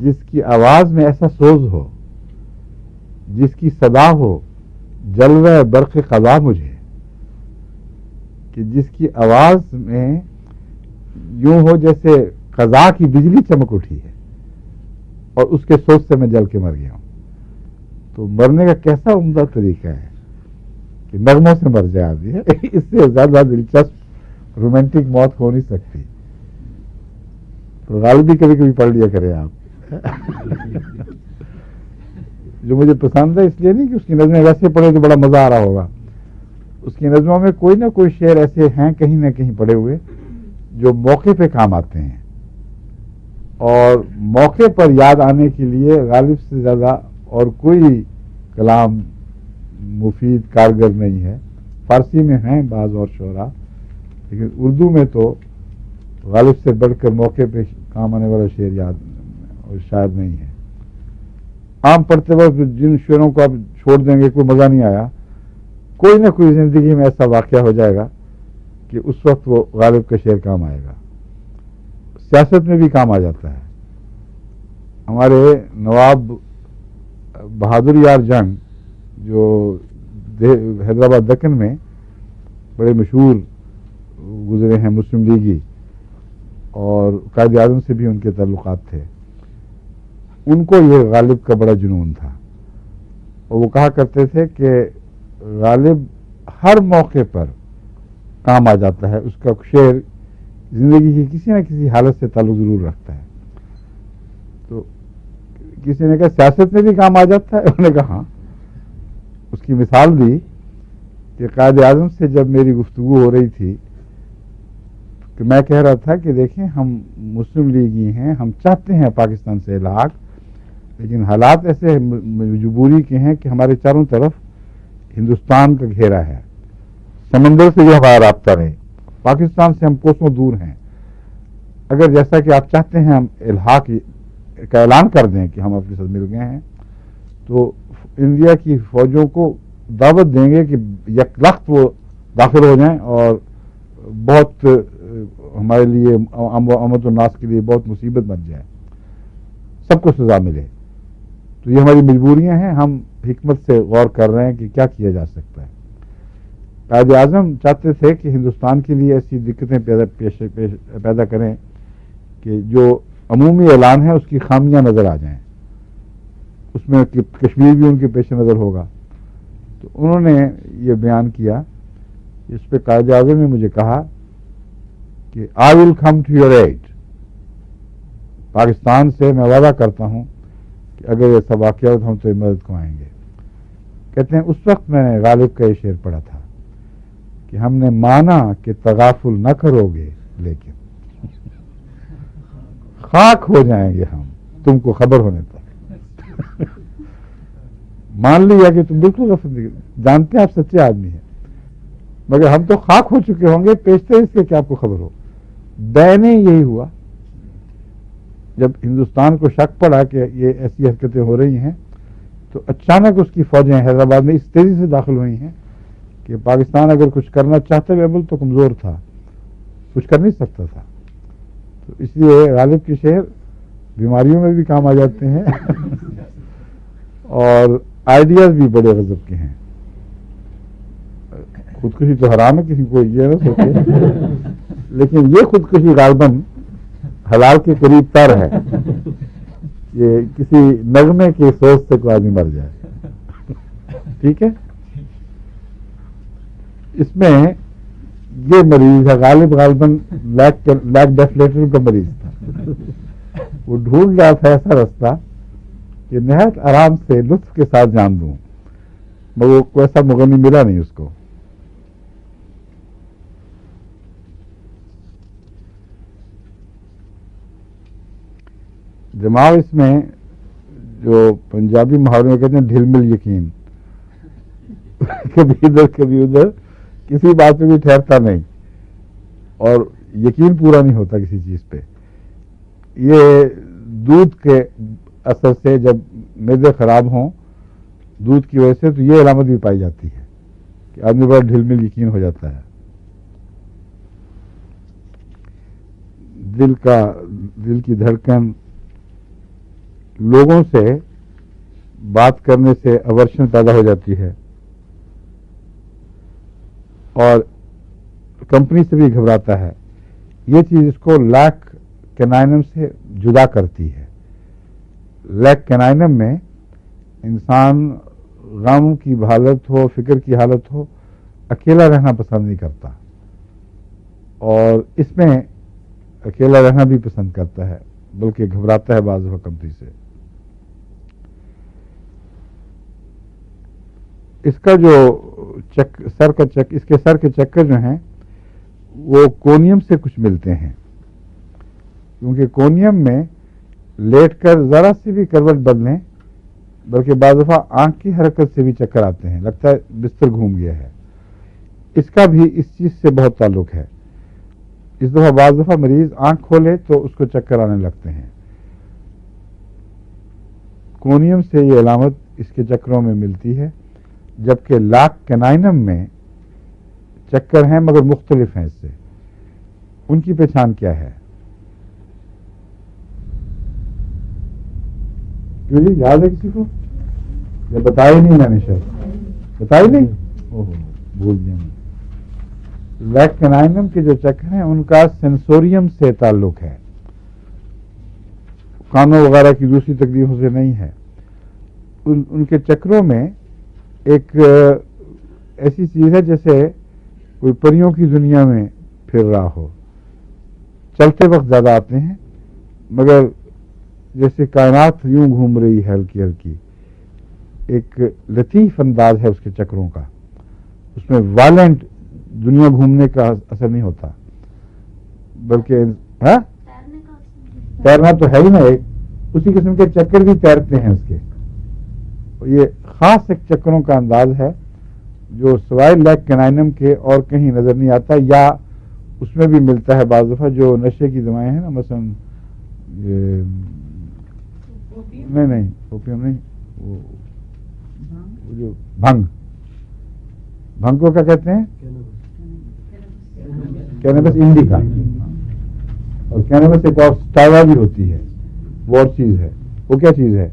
جس کی آواز میں ایسا سوز ہو، جس کی صدا ہو جلوہ برق قضا مجھے، کہ جس کی آواز میں یوں ہو جیسے قضا کی بجلی چمک اٹھی ہے اور اس کے سوچ سے میں جل کے مر گیا ہوں۔ تو مرنے کا کیسا عمدہ طریقہ ہے کہ نغموں سے مر جائے آدمی، اس سے زیادہ دلچسپ رومانٹک موت ہو نہیں سکتی۔ تو غالب بھی کبھی کبھی پڑھ لیا کریں آپ۔ جو مجھے پسند ہے اس لیے نہیں کہ اس کی نظمیں ویسے پڑھے تو بڑا مزہ آ رہا ہوگا، اس کی نظموں میں کوئی نہ کوئی شعر ایسے ہیں کہیں نہ کہیں پڑے ہوئے جو موقع پہ کام آتے ہیں، اور موقع پر یاد آنے کے لیے غالب سے زیادہ اور کوئی کلام مفید کارگر نہیں ہے۔ فارسی میں ہیں بعض اور شعراء، لیکن اردو میں تو غالب سے بڑھ کر موقع پہ کام آنے والا شعر یاد اور شاید نہیں ہے۔ عام پڑھتے وقت جن شعروں کو آپ چھوڑ دیں گے کوئی مزہ نہیں آیا، کوئی نہ کوئی زندگی میں ایسا واقعہ ہو جائے گا کہ اس وقت وہ غالب کا شعر کام آئے گا۔ سیاست میں بھی کام آ جاتا ہے۔ ہمارے نواب بہادر یار جنگ جو حیدرآباد دکن میں بڑے مشہور گزرے ہیں، مسلم لیگی، اور قائد اعظم سے بھی ان کے تعلقات تھے، ان کو یہ غالب کا بڑا جنون تھا، اور وہ کہا کرتے تھے کہ غالب ہر موقع پر کام آ جاتا ہے، اس کا شعر زندگی کی کسی نہ کسی حالت سے تعلق ضرور رکھتا ہے۔ تو کسی نے کہا سیاست میں بھی کام آ جاتا ہے، انہوں نے کہا ہاں۔ اس کی مثال دی کہ قائد اعظم سے جب میری گفتگو ہو رہی تھی کہ میں کہہ رہا تھا کہ دیکھیں ہم مسلم لیگی ہیں، ہم چاہتے ہیں پاکستان سے الحاق، لیکن حالات ایسے مجبوری کے ہیں کہ ہمارے چاروں طرف ہندوستان کا گھیرا ہے، سمندر سے جو ہمارا رابطہ نہیں، پاکستان سے ہم کوسوں دور ہیں۔ اگر جیسا کہ آپ چاہتے ہیں ہم الحاق کا اعلان کر دیں کہ ہم آپ کے ساتھ مل گئے ہیں، تو انڈیا کی فوجوں کو دعوت دیں گے کہ یک لخت وہ داخل ہو جائیں اور بہت ہمارے لیے امت الناس کے لیے بہت مصیبت بن جائے، سب کو سزا ملے. تو یہ ہماری مجبوریاں ہیں. ہم حکمت سے غور کر رہے ہیں کہ کیا کیا جا سکتا ہے. قائد اعظم چاہتے تھے کہ ہندوستان کے لیے ایسی دقتیں پیدا کریں کہ جو عمومی اعلان ہے اس کی خامیاں نظر آ جائیں، اس میں کشمیر بھی ان کے پیش نظر ہوگا. تو انہوں نے یہ بیان کیا. اس پہ قائد اعظم نے مجھے کہا کہ I will come to your aid. Pakistan سے میں وعدہ کرتا ہوں کہ اگر ایسا واقعہ ہو تو ہم تو مدد کو آئیں گے. کہتے ہیں اس وقت میں نے غالب کا یہ شعر پڑھا تھا کہ ہم نے مانا کہ تغافل نہ کرو گے لیکن خاک ہو جائیں گے ہم تم کو خبر ہونے تک. مان لیا کہ تم بالکل غفلت نہیں، جانتے ہیں آپ سچے آدمی ہیں، مگر ہم تو خاک ہو چکے ہوں گے پیشتے اس کے کہ آپ کو خبر ہو. بینے یہی ہوا جب ہندوستان کو شک پڑا کہ یہ ایسی حرکتیں ہو رہی ہیں تو اچانک اس کی فوجیں حیدرآباد میں اس تیزی سے داخل ہوئی ہیں کہ پاکستان اگر کچھ کرنا چاہتا بھی عمل تو کمزور تھا، کچھ کر نہیں سکتا تھا. تو اس لیے غالب کے شعر بیماریوں میں بھی کام آ جاتے ہیں اور آئیڈیاز بھی بڑے غضب کے ہیں. خودکشی تو حرام ہے، کسی کو یہ نہ سوچے، لیکن یہ خودکشی غالباً حلال کے قریب تر ہے. یہ کسی نغمے کی سوچ سے کوئی آدمی مر جائے. ٹھیک ہے. اس میں یہ مریض ہے غالباً لیک ڈیفلیٹر کا مریض تھا. وہ ڈھونڈ رہا تھا ایسا رستہ کہ نہایت آرام سے لطف کے ساتھ جان دوں، مگر کوئی ایسا مغنی ملا نہیں اس کو. دماغ اس میں جو پنجابی محاورے میں کہتے ہیں ڈھل مل یقین، کبھی ادھر کبھی ادھر، کسی بات پہ بھی ٹھہرتا نہیں اور یقین پورا نہیں ہوتا کسی چیز پہ. یہ دودھ کے اثر سے جب معدے خراب ہوں دودھ کی وجہ سے تو یہ علامت بھی پائی جاتی ہے کہ آدمی بڑا ڈھل مل یقین ہو جاتا ہے. دل کی دھڑکن، لوگوں سے بات کرنے سے اورشن پیدا ہو جاتی ہے اور کمپنی سے بھی گھبراتا ہے. یہ چیز اس کو لیک کینائنم سے جدا کرتی ہے. لیک کینائنم میں انسان غم کی حالت ہو، فکر کی حالت ہو، اکیلا رہنا پسند نہیں کرتا، اور اس میں اکیلا رہنا بھی پسند کرتا ہے بلکہ گھبراتا ہے بعض دفعہ کمپنی سے. اس کا جو اس کے سر کے چکر جو ہیں وہ کونیم سے کچھ ملتے ہیں، کیونکہ کونیم میں لیٹ کر ذرا سی بھی کروٹ بدلیں بلکہ بعض دفعہ آنکھ کی حرکت سے بھی چکر آتے ہیں، لگتا ہے بستر گھوم گیا ہے. اس کا بھی اس چیز سے بہت تعلق ہے. اس دفعہ بعض دفعہ مریض آنکھ کھولے تو اس کو چکر آنے لگتے ہیں. کونیم سے یہ علامت اس کے چکروں میں ملتی ہے، جبکہ لاک کینائنم میں چکر ہیں مگر مختلف ہیں اس سے. ان کی پہچان کیا ہے؟ کیوں جی یاد ہے کسی کو؟ یہ بتایا نہیں میں نے، شاید بتائی نہیں، بھول گیا میں. لیک کینائنم کے جو چکر ہیں ان کا سینسوریم سے تعلق ہے، کانوں وغیرہ کی دوسری تکلیفوں سے نہیں ہے. ان کے چکروں میں ایک ایسی چیز ہے جیسے کوئی پریوں کی دنیا میں پھر رہا ہو. چلتے وقت زیادہ آتے ہیں مگر جیسے کائنات یوں گھوم رہی ہے ہلکی ہلکی. ایک لطیف انداز ہے اس کے چکروں کا، اس میں وائلنٹ دنیا گھومنے کا اثر نہیں ہوتا بلکہ تیرنا تو ہے ہی نا، ایک اسی قسم کے چکر بھی تیرتے ہیں اس کے. یہ خاص ایک چکروں کا انداز ہے جو سوائے لیک کینائنم کے اور کہیں نظر نہیں آتا، یا اس میں بھی ملتا ہے بعض دفعہ جو نشے کی دوائیں ہیں نا، مثلا نہیں اوپیم نہیں، وہ جو بھنگ کو کیا کہتے ہیں؟ کینابس انڈیکا، اور کینابس ایک اور سٹاوا بھی ہوتی ہے، وہ اور چیز ہے. وہ کیا چیز ہے؟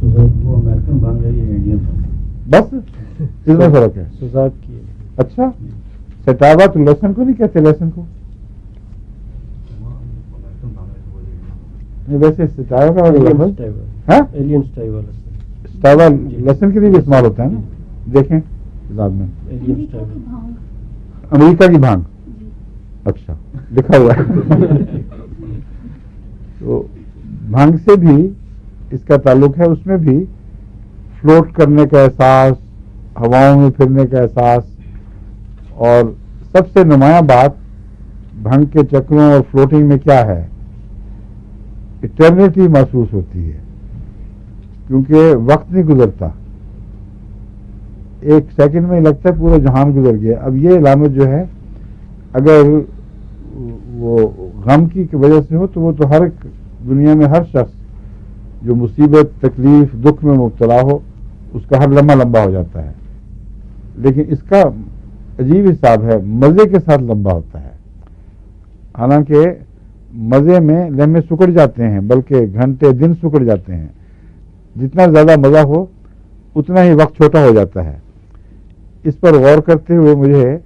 وہ امریکن بھانگ ہے، یہ انڈین بھانگ. بس اس میں فرق ہے. سزاق کی ہے. اچھا، سٹاوا تو لہسن کو نہیں کہتے، لہسن کو نہیں، ویسے سٹاوا کا لفظ ایلین سٹائیوا سٹاوا لہسن کے لیے بھی استعمال ہوتا ہے نا. دیکھیں کتاب میں ایلین سٹائیوا. امریکہ کی بھانگ. اچھا لکھا ہوا ہے. تو بھانگ سے بھی اس کا تعلق ہے، اس میں بھی فلوٹ کرنے کا احساس، ہواؤں میں پھرنے کا احساس، اور سب سے نمایاں بات بھنگ کے چکروں اور فلوٹنگ میں کیا ہے؟ ایٹرنیٹی محسوس ہوتی ہے، کیونکہ وقت نہیں گزرتا، ایک سیکنڈ میں لگتا ہے پورا جہان گزر گیا. اب یہ علامت جو ہے اگر وہ غم کی وجہ سے ہو تو وہ تو ہر ایک دنیا میں ہر شخص جو مصیبت، تکلیف، دکھ میں مبتلا ہو اس کا ہر لمحہ لمبا ہو جاتا ہے. لیکن اس کا عجیب حساب ہے، مزے کے ساتھ لمبا ہوتا ہے. حالانکہ مزے میں لمحے سکڑ جاتے ہیں، بلکہ گھنٹے دن سکڑ جاتے ہیں. جتنا زیادہ مزہ ہو اتنا ہی وقت چھوٹا ہو جاتا ہے. اس پر غور کرتے ہوئے مجھے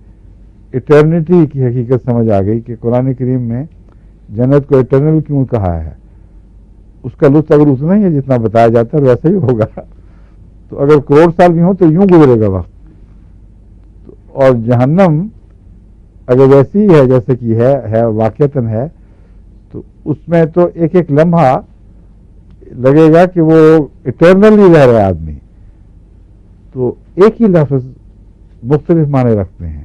ایٹرنیٹی کی حقیقت سمجھ آ گئی کہ قرآن کریم میں جنت کو ایٹرنل کیوں کہا ہے. اس کا لطف اگر اتنا ہی ہے جتنا بتایا جاتا ہے ویسا ہی ہوگا. تو اگر کروڑ سال بھی ہوں تو یوں گزرے گا وقت. اور جہنم اگر ویسی ہی ہے جیسے کہ ہے واقعتاً ہے، تو اس میں تو ایک ایک لمحہ لگے گا کہ وہ ایٹرنلی رہ رہا ہے آدمی. تو ایک ہی لفظ مختلف معنی رکھتے ہیں.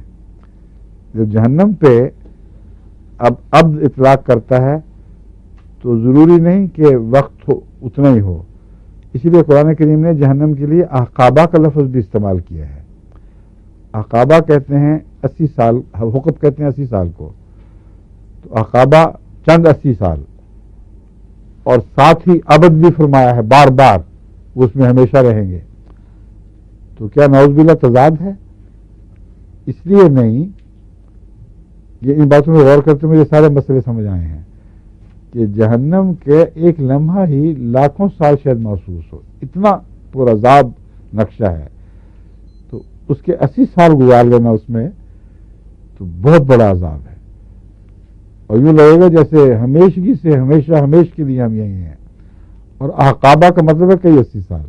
جب جہنم پہ اب عبد اطلاق کرتا ہے تو ضروری نہیں کہ وقت اتنا ہی ہو. اسی لیے قرآن کریم نے جہنم کے لیے احقابہ کا لفظ بھی استعمال کیا ہے. احقابہ کہتے ہیں 80 سال، حقب کہتے ہیں 80 سال کو. تو احقابہ چند 80 سال، اور ساتھ ہی ابد بھی فرمایا ہے، بار بار وہ اس میں ہمیشہ رہیں گے. تو کیا نعوذ باللہ تضاد ہے؟ اس لیے نہیں. یہ ان باتوں میں غور کرتے ہوئے یہ سارے مسئلے سمجھ آئے ہیں کہ جہنم کے ایک لمحہ ہی لاکھوں سال شاید محسوس ہو، اتنا پورا عذاب نقشہ ہے. تو اس کے 80 سال گزار لینا اس میں تو بہت بڑا عذاب ہے. اور یوں لگے گا جیسے ہمیشگی سے ہمیشہ ہمیش کے لیے ہم یہیں ہیں. اور احقابہ کا مطلب ہے کئی 80 سال.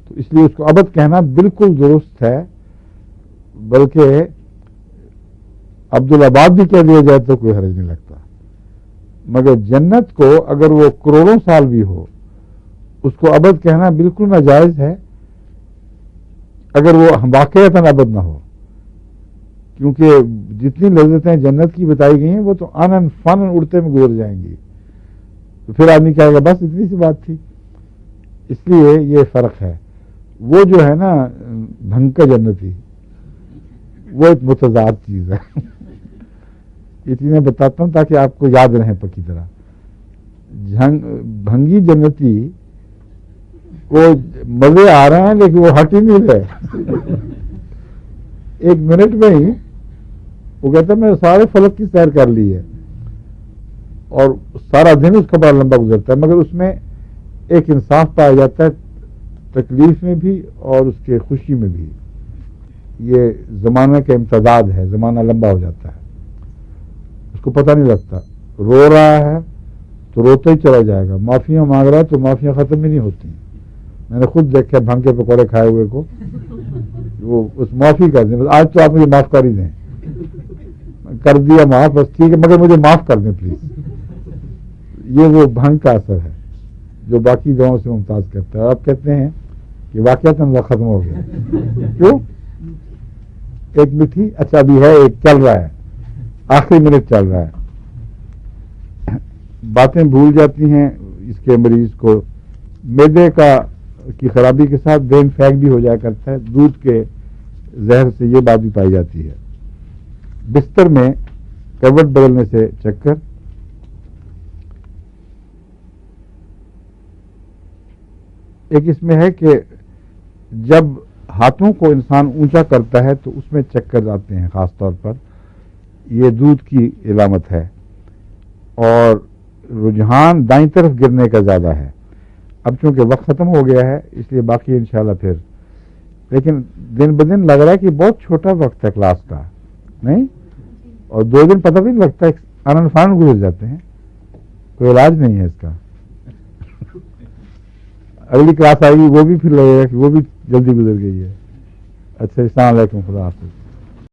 تو اس لیے اس کو ابد کہنا بالکل درست ہے. بلکہ عبدالآباد بھی کہہ دیا جائے تو کوئی حرج نہیں لگتا. مگر جنت کو اگر وہ کروڑوں سال بھی ہو اس کو ابد کہنا بالکل ناجائز ہے، اگر وہ واقعتاً ابد نہ ہو. کیونکہ جتنی لذتیں جنت کی بتائی گئی ہیں وہ تو آنن فن اڑتے میں گزر جائیں گی. تو پھر آدمی کہے گا بس اتنی سی بات تھی. اس لیے یہ فرق ہے. وہ جو ہے نا بھنگ کا جنتی، وہ ایک متضاد چیز ہے. یہ چیزیں بتاتا ہوں تاکہ آپ کو یاد رہیں پکی طرح. بھنگی جنتی وہ مزے آ رہے ہیں لیکن وہ ہٹ ہی نہیں رہے. ایک منٹ میں ہی وہ کہتا ہے میں سارے فلک کی سیر کر لی ہے، اور سارا دن اس کا بڑا لمبا گزرتا ہے. مگر اس میں ایک انصاف پایا جاتا ہے، تکلیف میں بھی اور اس کے خوشی میں بھی. یہ زمانہ کا امتداد ہے، زمانہ لمبا ہو جاتا ہے، اس کو پتہ نہیں لگتا. رو رہا ہے تو روتا ہی چلا جائے گا، معافیاں مانگ رہا ہے تو معافیاں ختم ہی نہیں ہوتی. میں نے خود دیکھا بھنگ کے پکوڑے کھائے ہوئے کو، وہ اس معافی کر دیں، بس آج تو آپ مجھے معاف کر ہی دیں. کر دیا معاف، بس ٹھیک ہے مگر مجھے معاف کر دیں پلیز. یہ وہ بھنگ کا اثر ہے جو باقی دواؤں سے ممتاز کرتا ہے. آپ کہتے ہیں کہ واقعتاً وہ ختم ہو گیا. کیوں؟ ایک میٹھی اچھا ابھی ہے، ایک چل رہا ہے، آخری منٹ چل رہا ہے. باتیں بھول جاتی ہیں اس کے مریض کو. میدے کی خرابی کے ساتھ برین فیک بھی ہو جایا کرتا ہے. دودھ کے زہر سے یہ بات بھی پائی جاتی ہے. بستر میں کروٹ بدلنے سے چکر. ایک اس میں ہے کہ جب ہاتھوں کو انسان اونچا کرتا ہے تو اس میں چکر آتے ہیں خاص طور پر. یہ دودھ کی علامت ہے، اور رجحان دائیں طرف گرنے کا زیادہ ہے. اب چونکہ وقت ختم ہو گیا ہے اس لیے باقی انشاءاللہ پھر، لیکن دن بدن لگ رہا ہے کہ بہت چھوٹا وقت ہے کلاس کا، نہیں؟ اور 2 دن پتہ بھی نہیں لگتا، آنن فانن گزر جاتے ہیں، کوئی علاج نہیں ہے اس کا. اگلی کلاس آئے گی وہ بھی پھر لگے گا کہ وہ بھی جلدی گزر گئی ہے. اچھا، السلام علیکم، خدا حافظ.